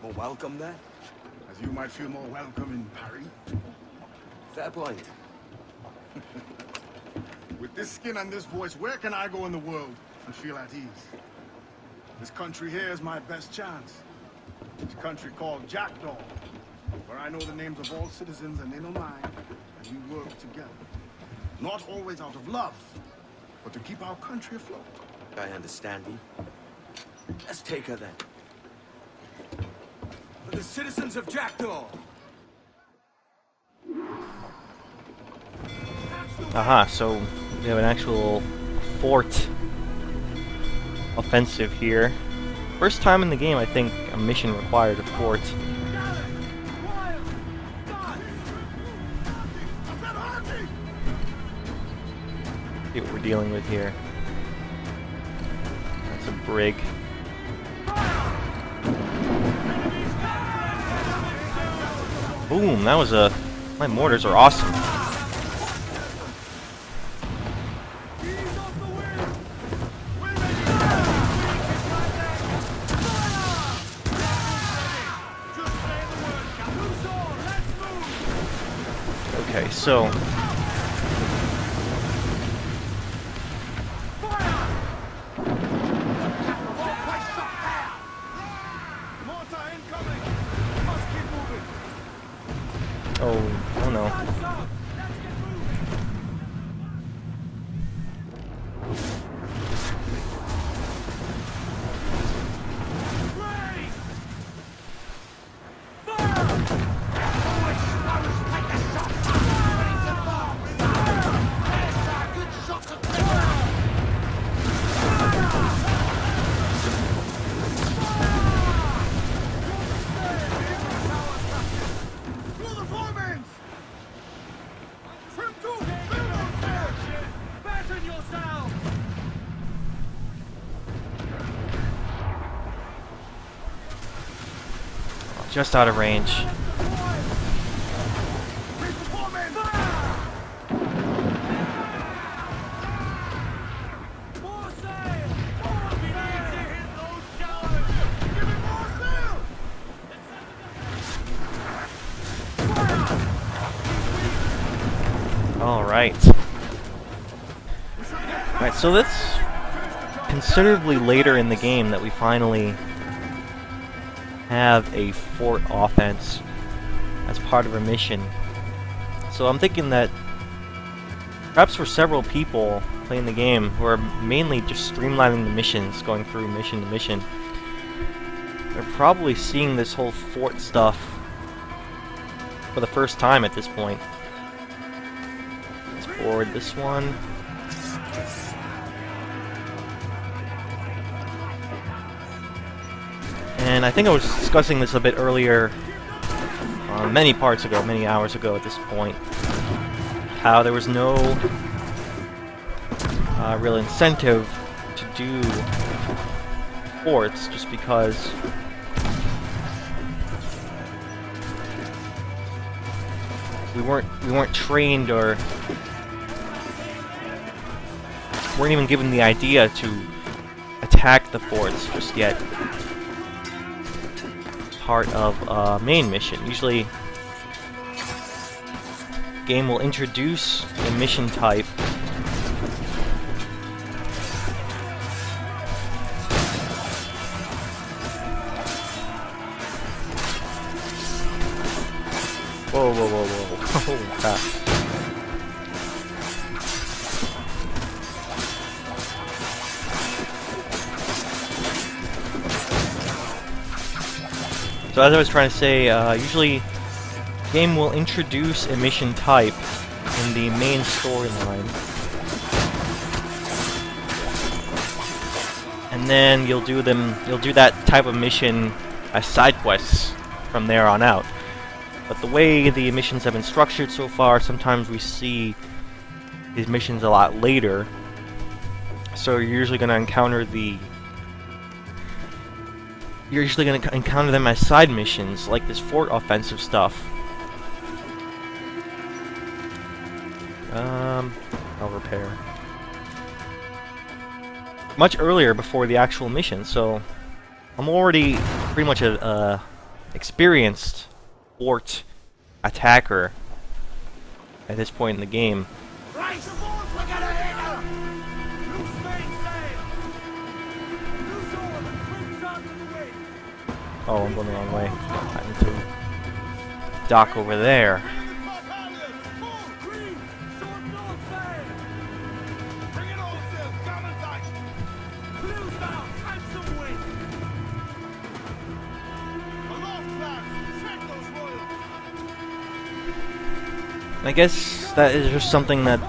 more welcome there? As you might feel more welcome in Paris. Fair point. With this skin and this voice, where can I go in the world and feel at ease? This country here is my best chance. It's a country called Jackdaw, where I know the names of all citizens and they know mine, and we work together. Not always out of love, but to keep our country afloat. I understand you. Let's take her then. For the citizens of Jackdaw! Aha, so we have an actual fort offensive here. First time in the game, I think, a mission required a fort. See what we're dealing with here. That's a brig. Boom, that was a... My mortars are awesome. Okay, so... Oh no. Just out of range. Alright. Alright, so that's considerably later in the game that we finally have a fort offense as part of a mission. So I'm thinking that perhaps for several people playing the game who are mainly just streamlining the missions, going through mission to mission, they're probably seeing this whole fort stuff for the first time at this point. Let's forward this one. And I think I was discussing this a bit earlier, many parts ago, many hours ago at this point, how there was no real incentive to do forts just because we weren't trained or weren't even given the idea to attack the forts just yet. Part of a main mission. Usually, game will introduce a mission type whoa, whoa, whoa, whoa. Holy crap. So as I was trying to say, usually game will introduce a mission type in the main storyline, and then you'll do that type of mission as side quests from there on out. But the way the missions have been structured so far, sometimes we see these missions a lot later. So you're usually going to encounter them as side missions, like this fort offensive stuff. I'll repair. Much earlier before the actual mission, so I'm already pretty much a experienced fort attacker at this point in the game. Right, we're gonna hit her! Loose mainsail! Loose oar and crimps out of the wind! Oh, I'm going the wrong way. I need to dock over there. I guess that is just something that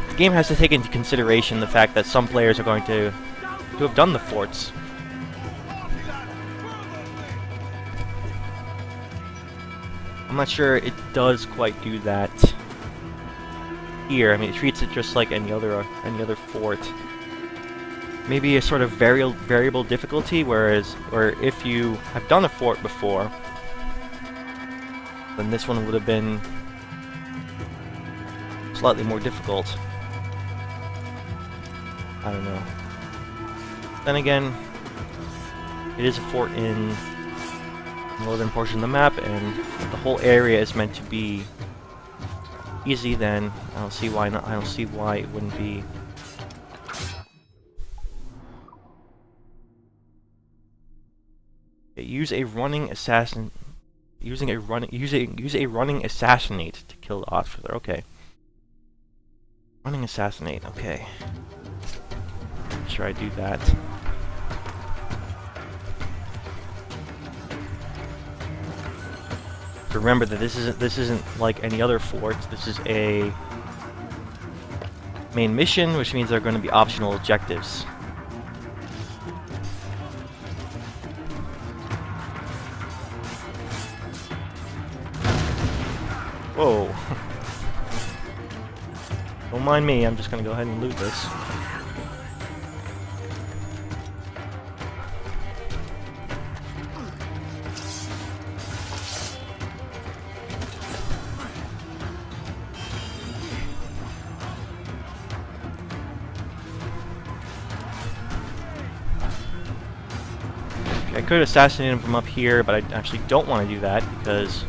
the game has to take into consideration, the fact that some players are going to have done the forts. I'm not sure it does quite do that here. I mean, it treats it just like any other fort. Maybe a sort of variable difficulty, where if you have done a fort before, then this one would have been slightly more difficult. I don't know. Then again, it is a fort in the northern portion of the map, and the whole area is meant to be easy. Then I don't see why not. I don't see why it wouldn't be. Use a running assassinate to kill the officer. Okay. Running assassinate. Okay. Make sure I do that. Remember that this isn't like any other fort. This is a main mission, which means there are going to be optional objectives. Whoa. Don't mind me, I'm just gonna go ahead and loot this. I could assassinate him from up here, but I actually don't want to do that because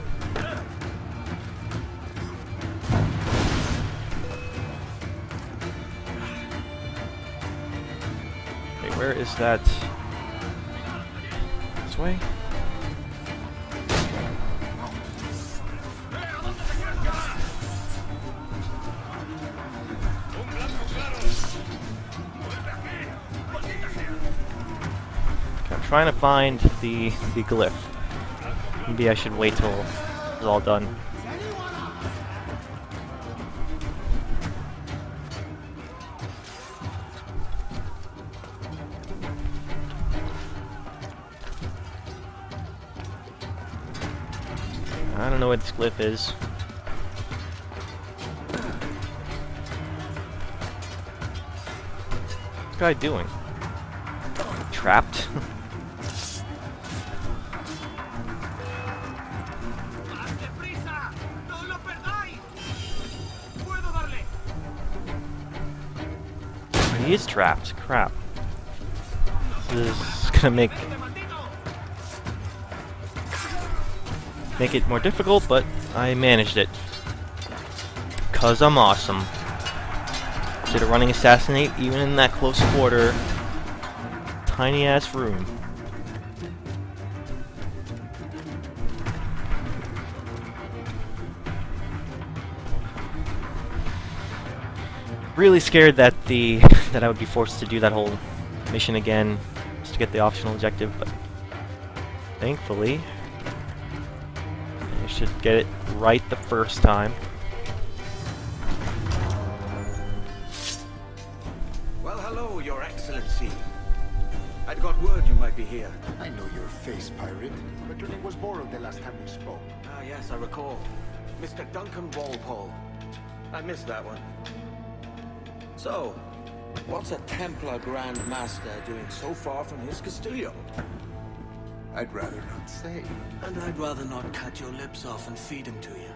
where is that? This way? Capture trying to find the glyph. Maybe I should wait till it's all done. I don't know what this glyph is. What's this guy doing? Trapped? He is trapped. Crap. This is gonna make it more difficult, but I managed it. 'Cause I'm awesome. Instead of running assassinate, even in that close quarter, tiny ass room. Really scared that that I would be forced to do that whole mission again just to get the optional objective, but thankfully I should get it right the first time. Well, hello, Your Excellency. I'd got word you might be here. I know your face, pirate, but your name was borrowed the last time we spoke. Ah, yes, I recall. Mr. Duncan Walpole. I missed that one. So, what's a Templar Grand Master doing so far from his Castillo? I'd rather not say. And I'd rather not cut your lips off and feed him to you.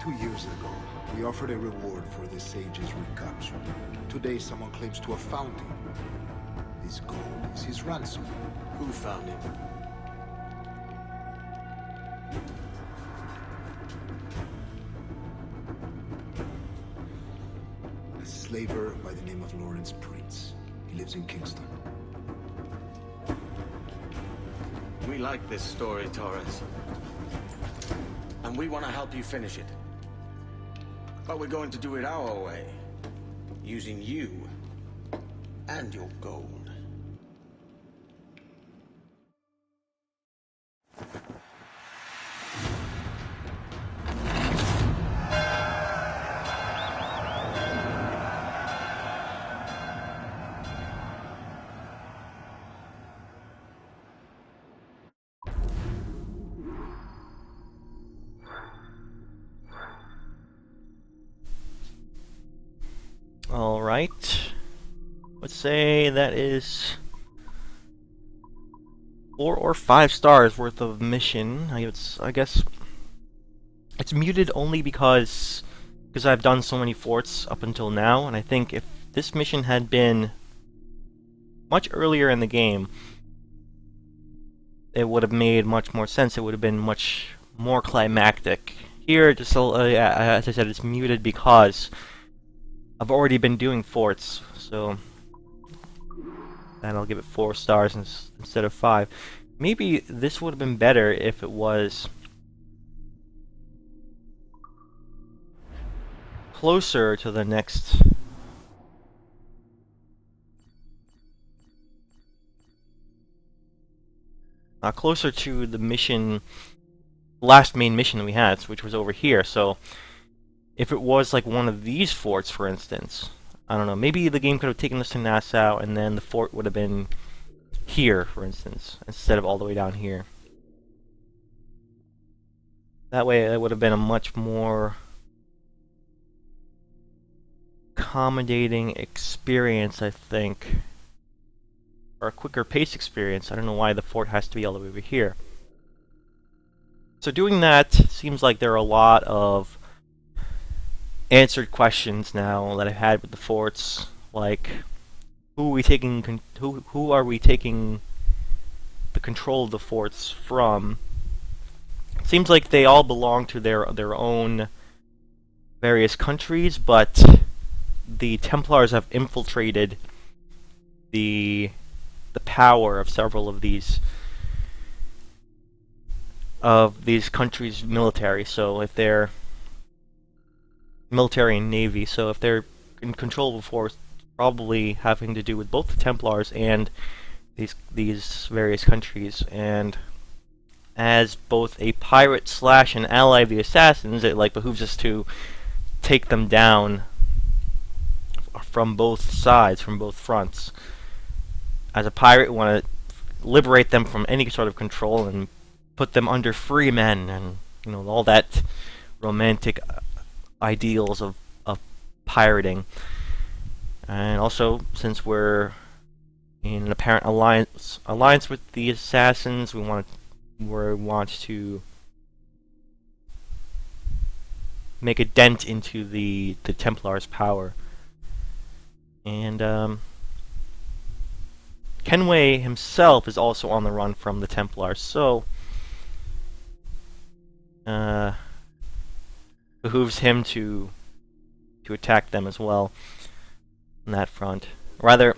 2 years ago, we offered a reward for the sage's recapture. Today, someone claims to have found him. This gold is his ransom. Who found him? A slaver by the name of Lawrence Prince. He lives in Kingston. We like this story, Torres. And we want to help you finish it. But we're going to do it our way. Using you and your gold. Alright. Let's say that is 4 or 5 stars worth of mission. I guess it's muted only because I've done so many forts up until now, and I think if this mission had been much earlier in the game, it would have made much more sense. It would have been much more climactic. Here, just as I said, it's muted because I've already been doing forts, so and I'll give it 4 stars instead of 5. Maybe this would have been better if it was closer to the next. Closer to the mission, last main mission we had, which was over here. So if it was like one of these forts, for instance, I don't know, maybe the game could have taken us to Nassau and then the fort would have been here, for instance, instead of all the way down here. That way it would have been a much more accommodating experience, I think. Or a quicker pace experience. I don't know why the fort has to be all the way over here. So doing that seems like there are a lot of answered questions now that I've had with the forts, like who are we taking the control of the forts from? It seems like they all belong to their own various countries, but the Templars have infiltrated the power of several of these countries' military. So if they're military and navy, so if they're in control of probably having to do with both the Templars and these various countries. And as both a pirate slash an ally of the Assassins, it like behooves us to take them down from both sides, from both fronts. As a pirate, we want to liberate them from any sort of control and put them under free men, and all that romantic ideals of pirating. And also, since we're in an apparent alliance with the Assassins, we want to make a dent into the Templars' power. And Kenway himself is also on the run from the Templars, so behooves him to attack them as well on that front. Rather,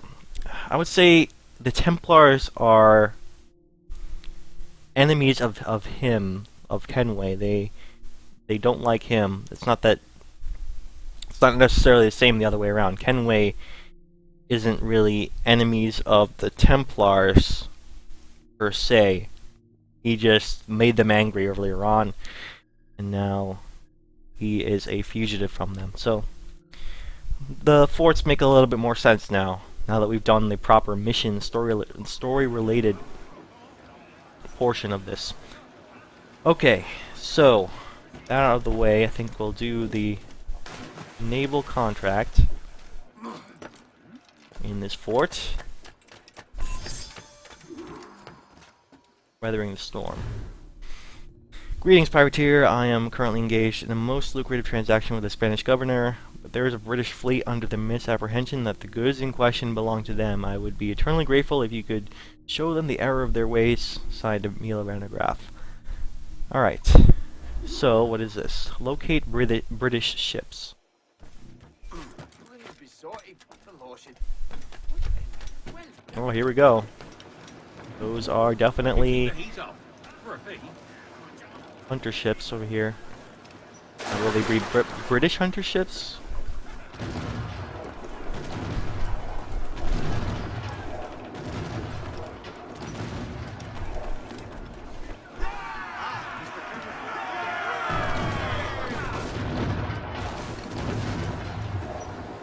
I would say the Templars are enemies of him, of Kenway. They don't like him. It's not necessarily the same the other way around. Kenway isn't really enemies of the Templars per se. He just made them angry earlier on, and now he is a fugitive from them. So the forts make a little bit more sense now that we've done the proper mission story-related portion of this. Okay, so that out of the way, I think we'll do the naval contract in this fort. Weathering the storm. Greetings, privateer. I am currently engaged in a most lucrative transaction with the Spanish governor, but there is a British fleet under the misapprehension that the goods in question belong to them. I would be eternally grateful if you could show them the error of their ways. Signed, Emil Vandergraaf. Alright. So, what is this? Locate British ships. Oh, here we go. Those are definitely hunter ships over here. Will they be British hunter ships?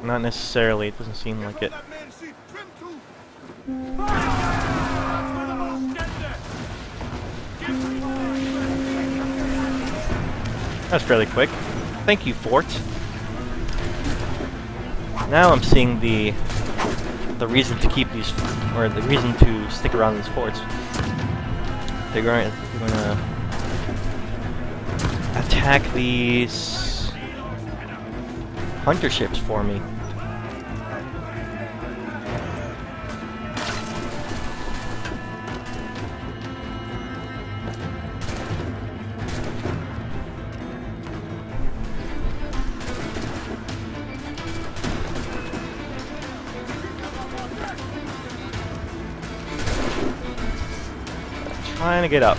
Not necessarily, it doesn't seem like it. That's fairly quick. Thank you, fort. Now I'm seeing the reason to keep these, or the reason to stick around these forts. They're going to attack these hunter ships for me. Trying to get up.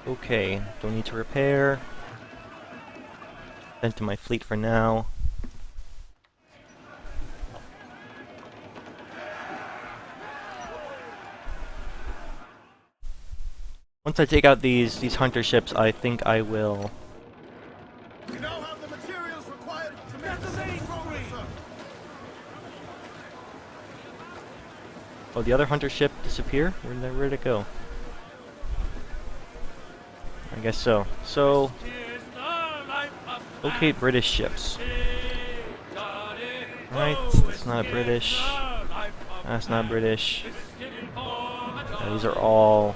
Okay, don't need to repair. Send to my fleet for now. Once I take out these hunter ships, I think I will. We now have the materials required to make the main progress, sir. Oh, the other hunter ship disappear? Where'd it go? I guess so. So, locate British ships. Right, that's not British. That's not British. These are all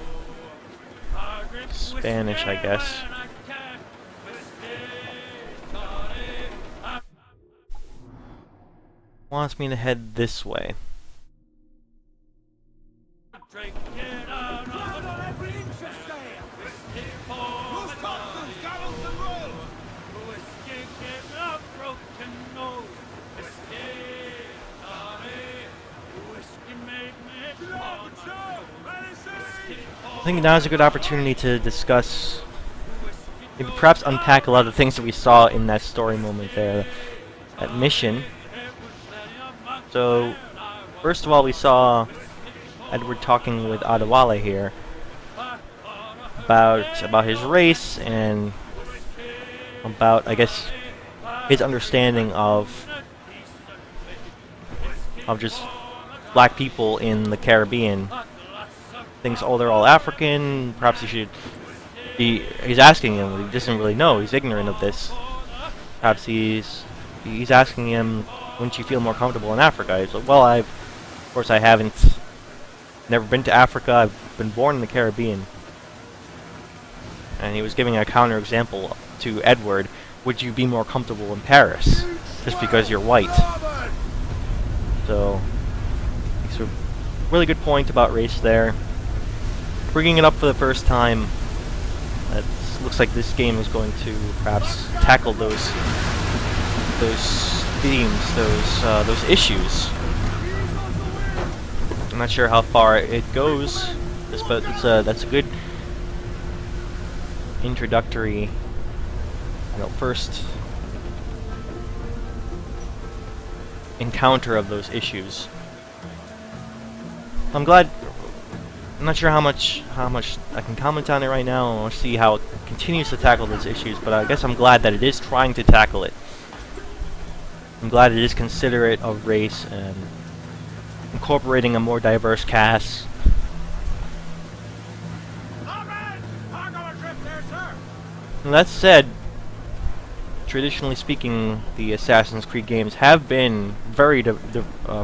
Spanish, I guess. wants me to head this way. Drink it out of the every inch of sail. Whiskey for the Thompson's gallants and royals! whiskey give a broken nose. Whiskey, Tommy. Whiskey made me on I think now's a good opportunity to discuss, maybe perhaps unpack a lot of the things that we saw in that story moment there, that mission. So, first of all, we saw Edward talking with Adewale here about his race and about, I guess, his understanding of just black people in the Caribbean. Thinks, oh, they're all African. Perhaps he should be. He's asking him. He doesn't really know. He's ignorant of this. Perhaps he's asking him, wouldn't you feel more comfortable in Africa? He's like, well, of course, I haven't. Never been to Africa. I've been born in the Caribbean. And he was giving a counter example to Edward. Would you be more comfortable in Paris just because you're white? So, it's a really good point about race there. Bringing it up for the first time, it looks like this game is going to perhaps tackle those themes, those issues. I'm not sure how far it goes, but that's a good introductory, first encounter of those issues. I'm glad. I'm not sure how much I can comment on it right now. I want to see how it continues to tackle those issues, but I guess I'm glad that it is trying to tackle it. I'm glad it is considerate of race and incorporating a more diverse cast. And that said, traditionally speaking, the Assassin's Creed games have been very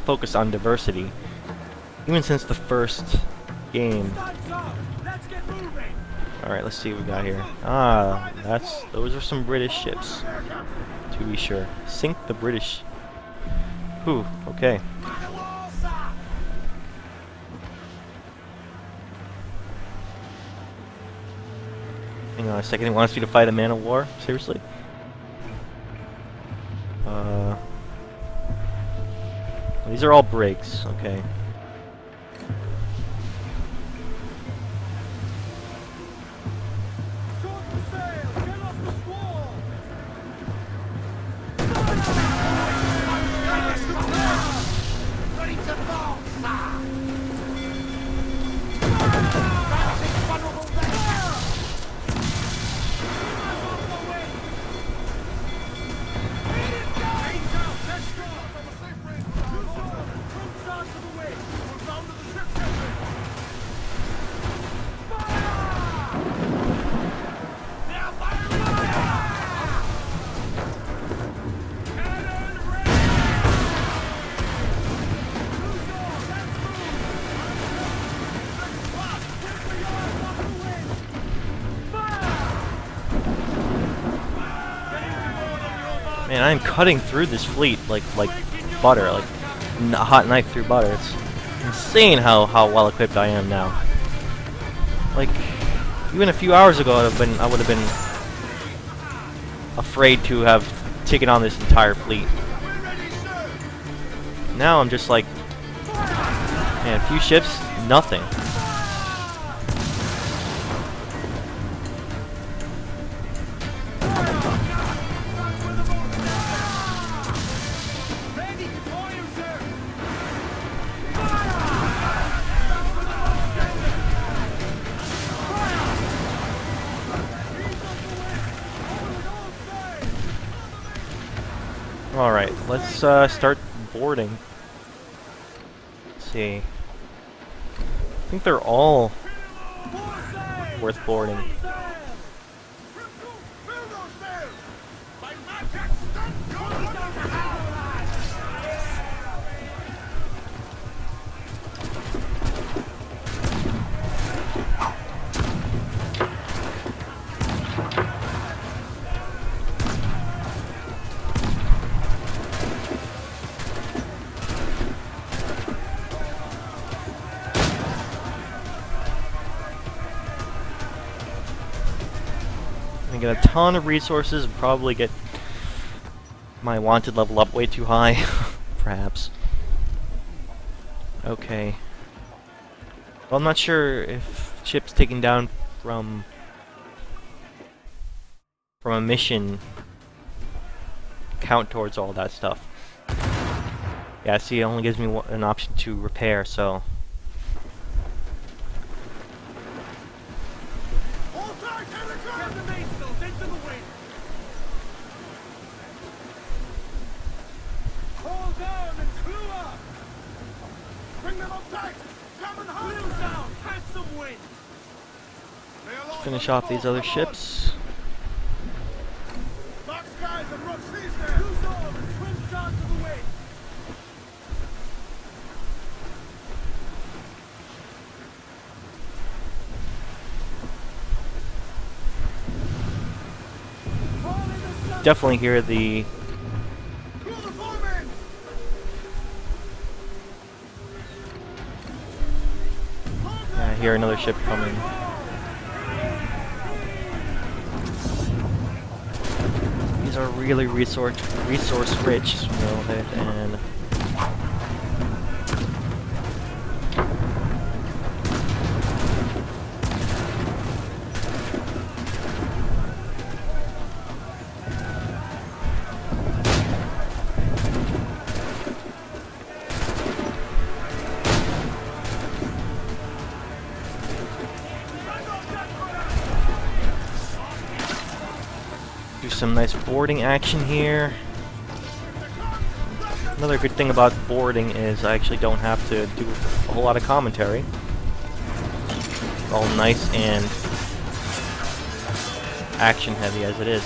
focused on diversity, even since the first game. Alright, let's see what we got here. Ah, those are some British ships, to be sure. Sink the British. Whew, okay. Hang on a second, he wants you to fight a man of war? Seriously? These are all brigs, okay. Ready to fall, sir! Man, I'm cutting through this fleet like butter, like a hot knife through butter. It's insane how well equipped I am now. Like, even a few hours ago, I would have been afraid to have taken on this entire fleet. Now I'm just like, man, a few ships, nothing. Alright, let's start boarding. Let's see. I think they're all worth boarding. get a ton of resources and probably get my wanted level up way too high. Perhaps. Okay. Well, I'm not sure if ships taken down from a mission count towards all that stuff. Yeah, see, it only gives me an option to repair, so... Hold tight, Helica! Get the mainsails into the wind! Hold down and clew up! Bring them up tight! Come and hold! Clew down! Catch some wind! Finish off these other ships. Dark skies and rough seas there! Cruise on and swim down to the wind! Definitely hear the I hear another ship coming. These are really resource rich, you know, and do some nice boarding action here. Another good thing about boarding is I actually don't have to do a whole lot of commentary. It's all nice and action heavy as it is.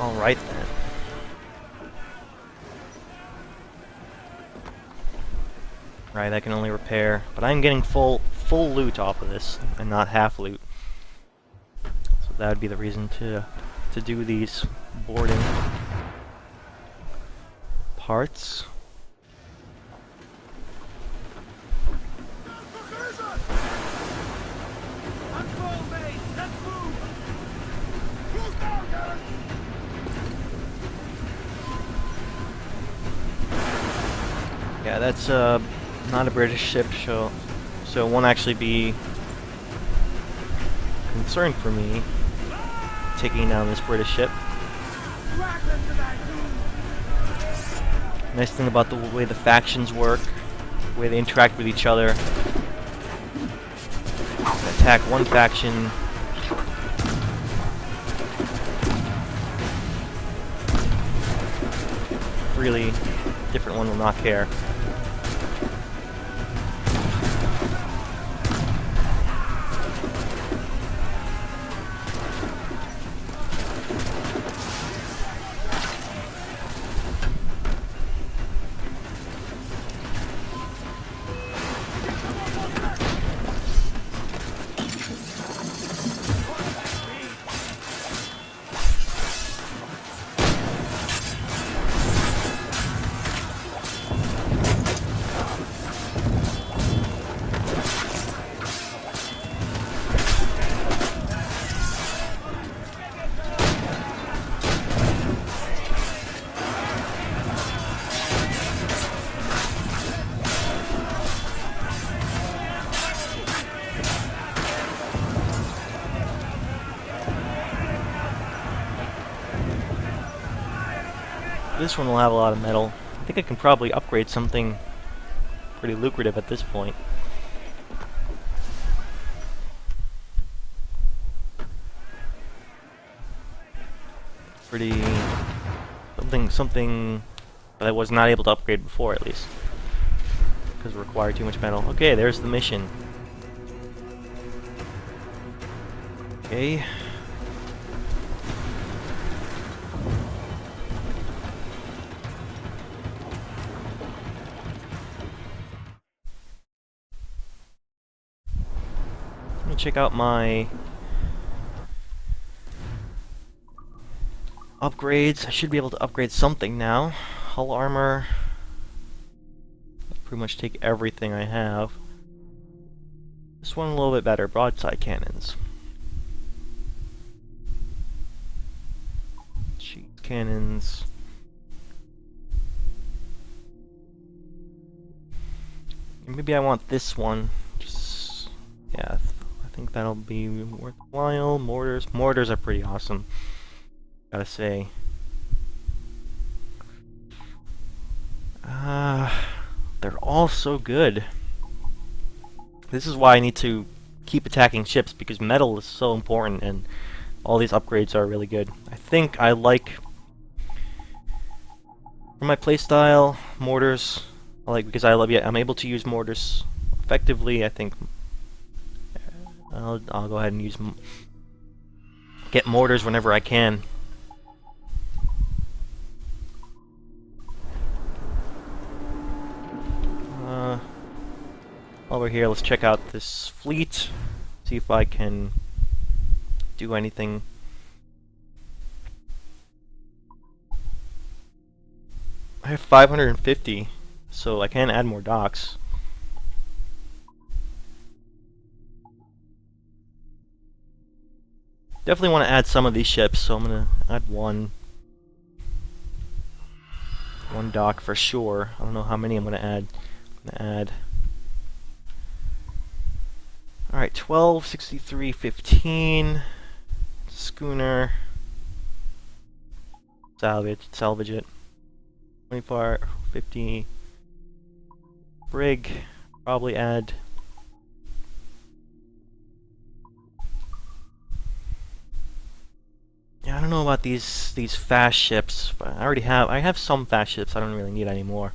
Alright then. Right, I can only repair, but I'm getting full loot off of this, and not half loot. So that would be the reason to do these boarding parts. Yeah, that's not a British ship, so it won't actually be a concern for me taking down this British ship. Nice thing about the way the factions work, the way they interact with each other. Attack one faction, really different one will not care. This one will have a lot of metal. I think I can probably upgrade something pretty lucrative at this point. pretty something that I was not able to upgrade before, at least, because it required too much metal. Okay, there's the mission. Okay. Let me check out my upgrades. I should be able to upgrade something now. Hull armor. Pretty much take everything I have. This one a little bit better. Broadside cannons. Sheet cannons. Maybe I want this one. Just, yeah, I think that'll be worthwhile. Mortars. Mortars are pretty awesome, gotta say. They're all so good. This is why I need to keep attacking ships, because metal is so important, and all these upgrades are really good. I think I like, for my playstyle, mortars. I like, because I'm able to use mortars effectively. I think I'll go ahead and get mortars whenever I can. While we're here, let's check out this fleet, see if I can do anything. I have 550, so I can add more docks. Definitely want to add some of these ships, so I'm gonna add one dock for sure. I don't know how many I'm gonna add. Alright, 12, 63, 15, schooner, salvage it, 24, 50, brig, probably add, yeah, I don't know about these fast ships, but I have some fast ships I don't really need anymore.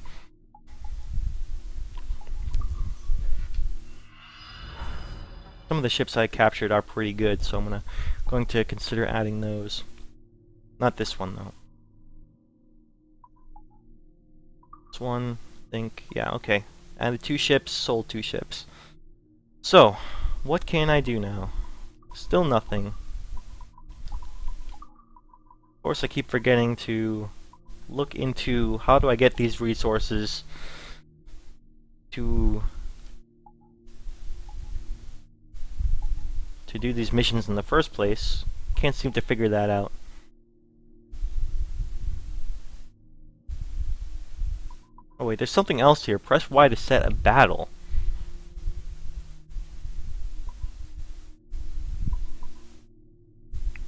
Some of the ships I captured are pretty good, so I'm going to consider adding those. Not this one though. This one, I think, yeah, okay. Added 2 ships, sold 2 ships. So, what can I do now? Still nothing. Of course, I keep forgetting to look into how do I get these resources to do these missions in the first place. Can't seem to figure that out. Oh wait, there's something else here. Press Y to set a battle.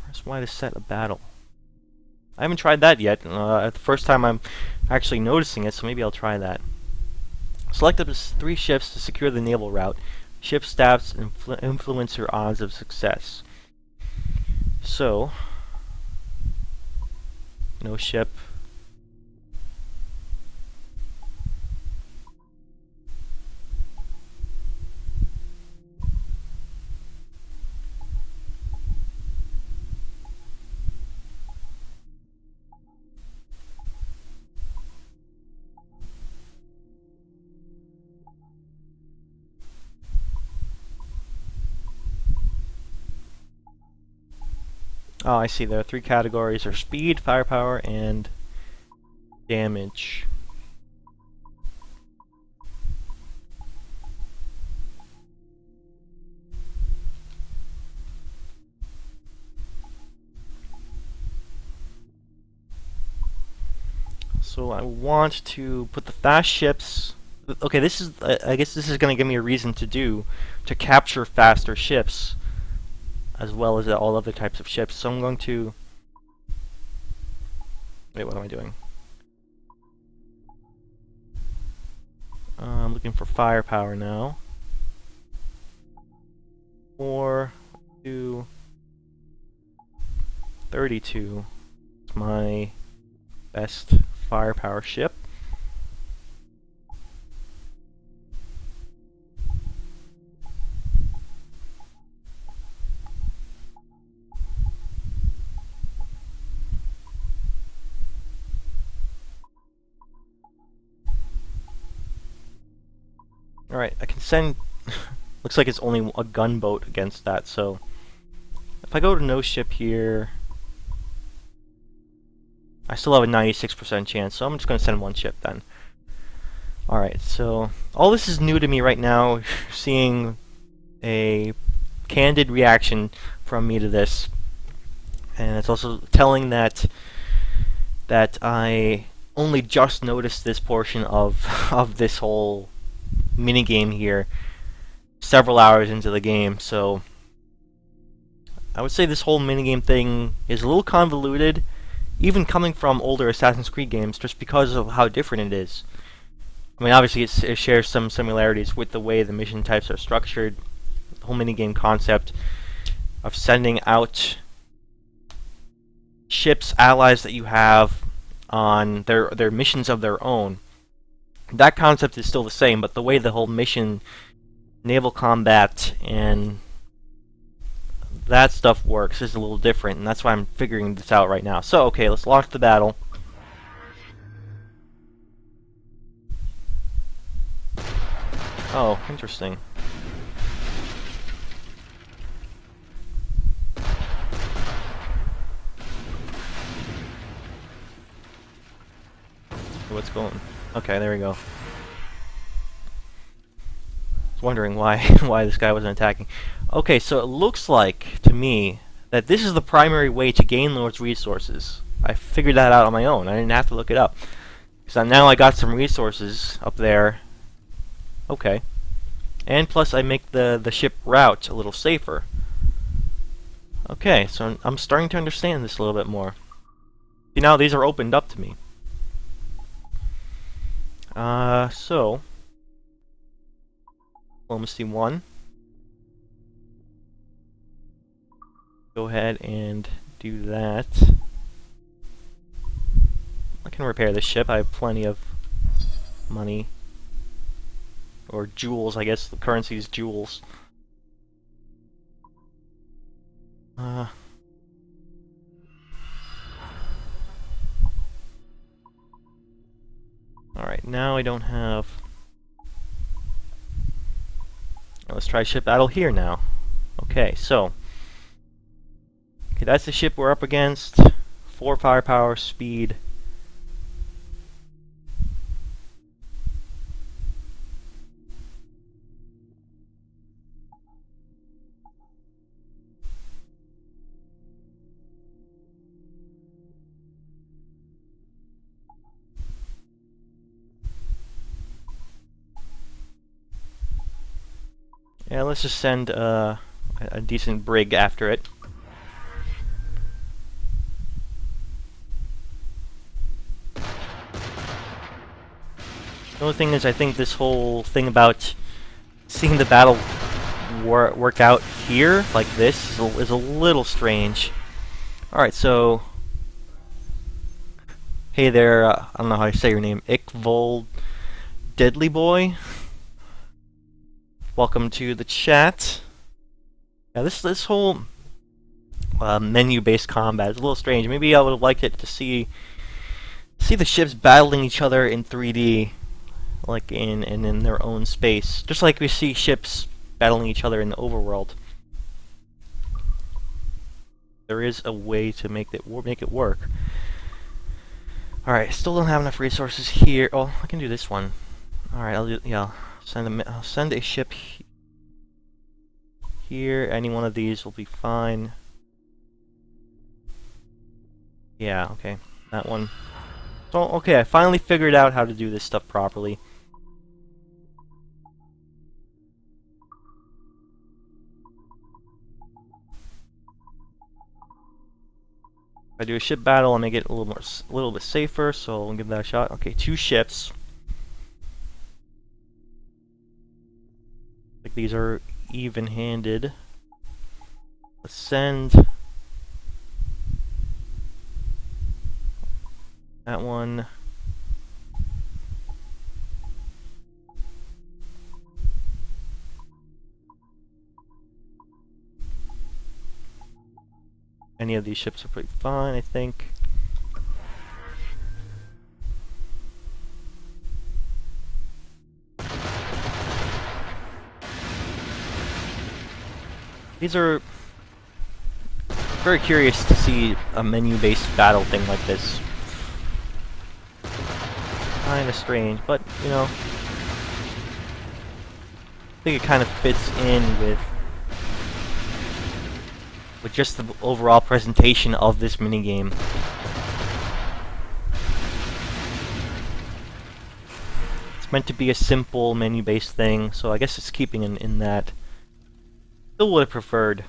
Press Y to set a battle. I haven't tried that yet. The first time I'm actually noticing it, so maybe I'll try that. Select up to 3 ships to secure the naval route. Ship stats influence your odds of success. So, no ship. Oh, I see. There are 3 categories: are speed, firepower, and damage. So I want to put the fast ships. Okay, this is. I guess this is going to give me a reason to capture faster ships, as well as all other types of ships. So I'm going to... Wait, what am I doing? I'm looking for firepower now. 4, 2, 32. my best firepower ship. Alright, I can send... looks like it's only a gunboat against that, so... if I go to no ship here... I still have a 96% chance, so I'm just going to send one ship then. Alright, so... all this is new to me right now, seeing a candid reaction from me to this. And it's also telling that I only just noticed this portion of this whole minigame here several hours into the game, so I would say this whole minigame thing is a little convoluted, even coming from older Assassin's Creed games, just because of how different it is. I mean, obviously it shares some similarities with the way the mission types are structured, the whole minigame concept of sending out ships, allies that you have on their missions of their own. That concept is still the same, but the way the whole mission, naval combat, and that stuff works is a little different, and that's why I'm figuring this out right now. So, okay, let's launch the battle. Oh, interesting. What's going... okay, there we go. I was wondering why why this guy wasn't attacking. Okay, so it looks like, to me, that this is the primary way to gain Lord's resources. I figured that out on my own. I didn't have to look it up. So now I got some resources up there. Okay. And plus I make the ship route a little safer. Okay, so I'm starting to understand this a little bit more. See, now these are opened up to me. So... Diplomacy 1. Go ahead and do that. I can repair this ship. I have plenty of money. Or jewels, I guess. The currency is jewels. Alright, now I don't have... let's try ship battle here now. Okay, so... okay, that's the ship we're up against. 4 firepower, speed. Yeah, let's just send a decent brig after it. The only thing is, I think this whole thing about seeing the battle work out here, like this, is a little strange. Alright, so... hey there, I don't know how to say your name, Ickvold Deadly Boy? Welcome to the chat. Yeah, this whole menu-based combat is a little strange. Maybe I would have liked it to see the ships battling each other in 3D, like in their own space, just like we see ships battling each other in the overworld. There is a way to make it work. All right, still don't have enough resources here. Oh, I can do this one. All right, I'll send a ship here. Any one of these will be fine. Yeah, okay, that one. So, okay, I finally figured out how to do this stuff properly. If I do a ship battle, I'll make it a little bit safer, so I'll give that a shot. Okay, 2 ships. Like these are even-handed. Let's send That one. Any of these ships are pretty fine, I think. These are very curious to see a menu-based battle thing like this. Kinda strange, but, you know, I think it kind of fits in with just the overall presentation of this minigame. It's meant to be a simple menu-based thing, so I guess it's keeping in that. Still would have preferred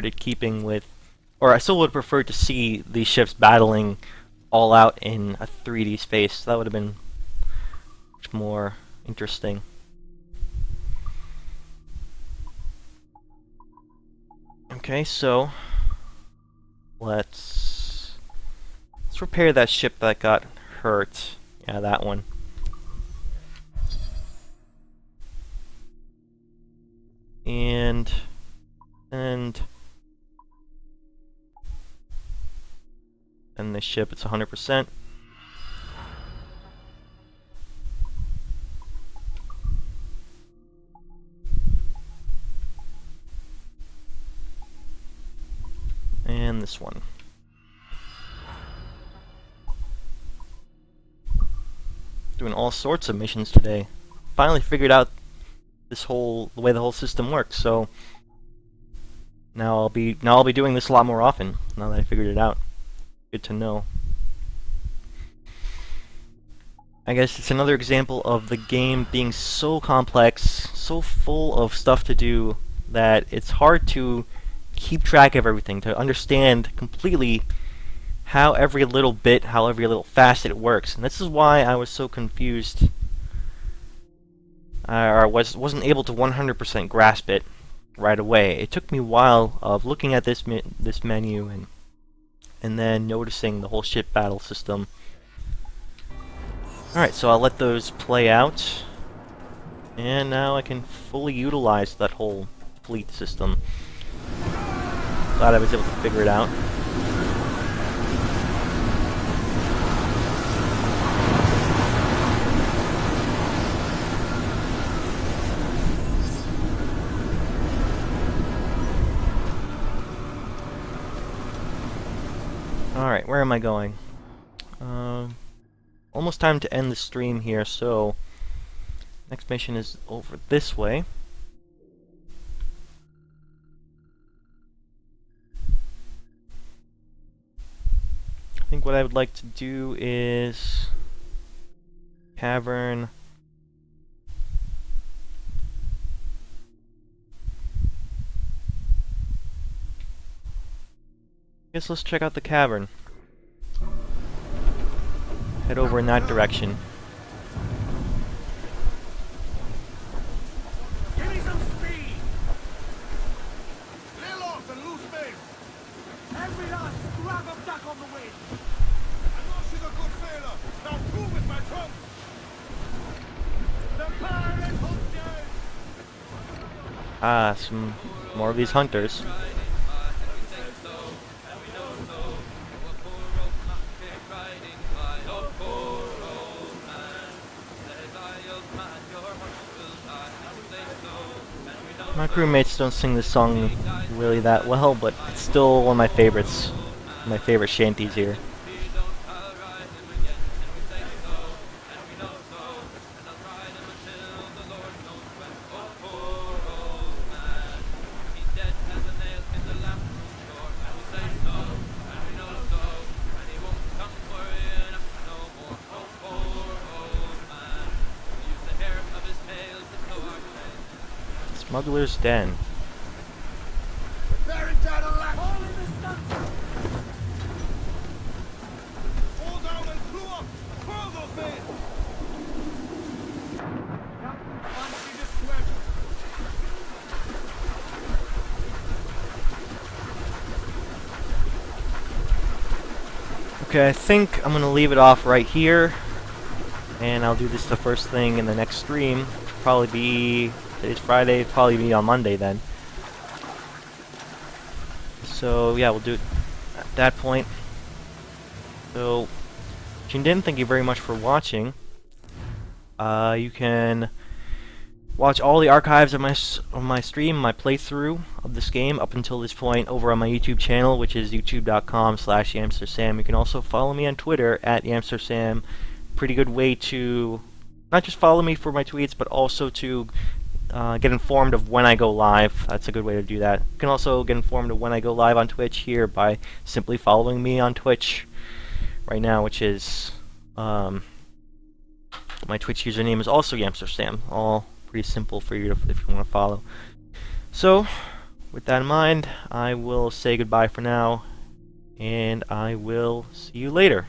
it keeping with, or I still would have preferred to see these ships battling all out in a 3D space. That would have been much more interesting. Okay, so let's repair that ship that got hurt. Yeah, that one. And the ship, it's 100%. And this one. Doing all sorts of missions today. Finally figured out the way the whole system works, so now I'll be doing this a lot more often, now that I figured it out. Good to know. I guess it's another example of the game being so complex, so full of stuff to do, that it's hard to keep track of everything, to understand completely how every little facet works. And this is why I was so confused, or wasn't able to 100% grasp it right away. It took me a while of looking at this menu and then noticing the whole ship battle system. Alright, so I'll let those play out, and now I can fully utilize that whole fleet system. Glad I was able to figure it out. Alright, where am I going? Almost time to end the stream here, so next mission is over this way. I think what I would like to do is cavern. Guess let's check out the cavern. Head over in that direction. Give me some speed! Lay off and loose base! Every last scrap of duck on the wind! I know she's a good sailor! Now prove it, my trunk! The pirate hunters! Ah, some more of these hunters. My crewmates don't sing this song really that well, but it's still one of my favorites. My favorite shanties here. Smuggler's Den. Bearing down a lamp! All in the stunts! Fall down and crew up! Furl those men! Fancy this sweat! Okay, I think I'm gonna leave it off right here, and I'll do this the first thing in the next stream. Probably be, today's Friday, probably be on Monday then. So yeah, we'll do it at that point. So, tuned in, thank you very much for watching. You can watch all the archives of my stream, my playthrough of this game up until this point over on my YouTube channel, which is youtube.com/YamsterSam. You can also follow me on Twitter at YamsterSam. Pretty good way to not just follow me for my tweets, but also to get informed of when I go live. That's a good way to do that. You can also get informed of when I go live on Twitch here by simply following me on Twitch right now, which is my Twitch username is also YamsterSam. All pretty simple for you if you want to follow. So, with that in mind, I will say goodbye for now, and I will see you later.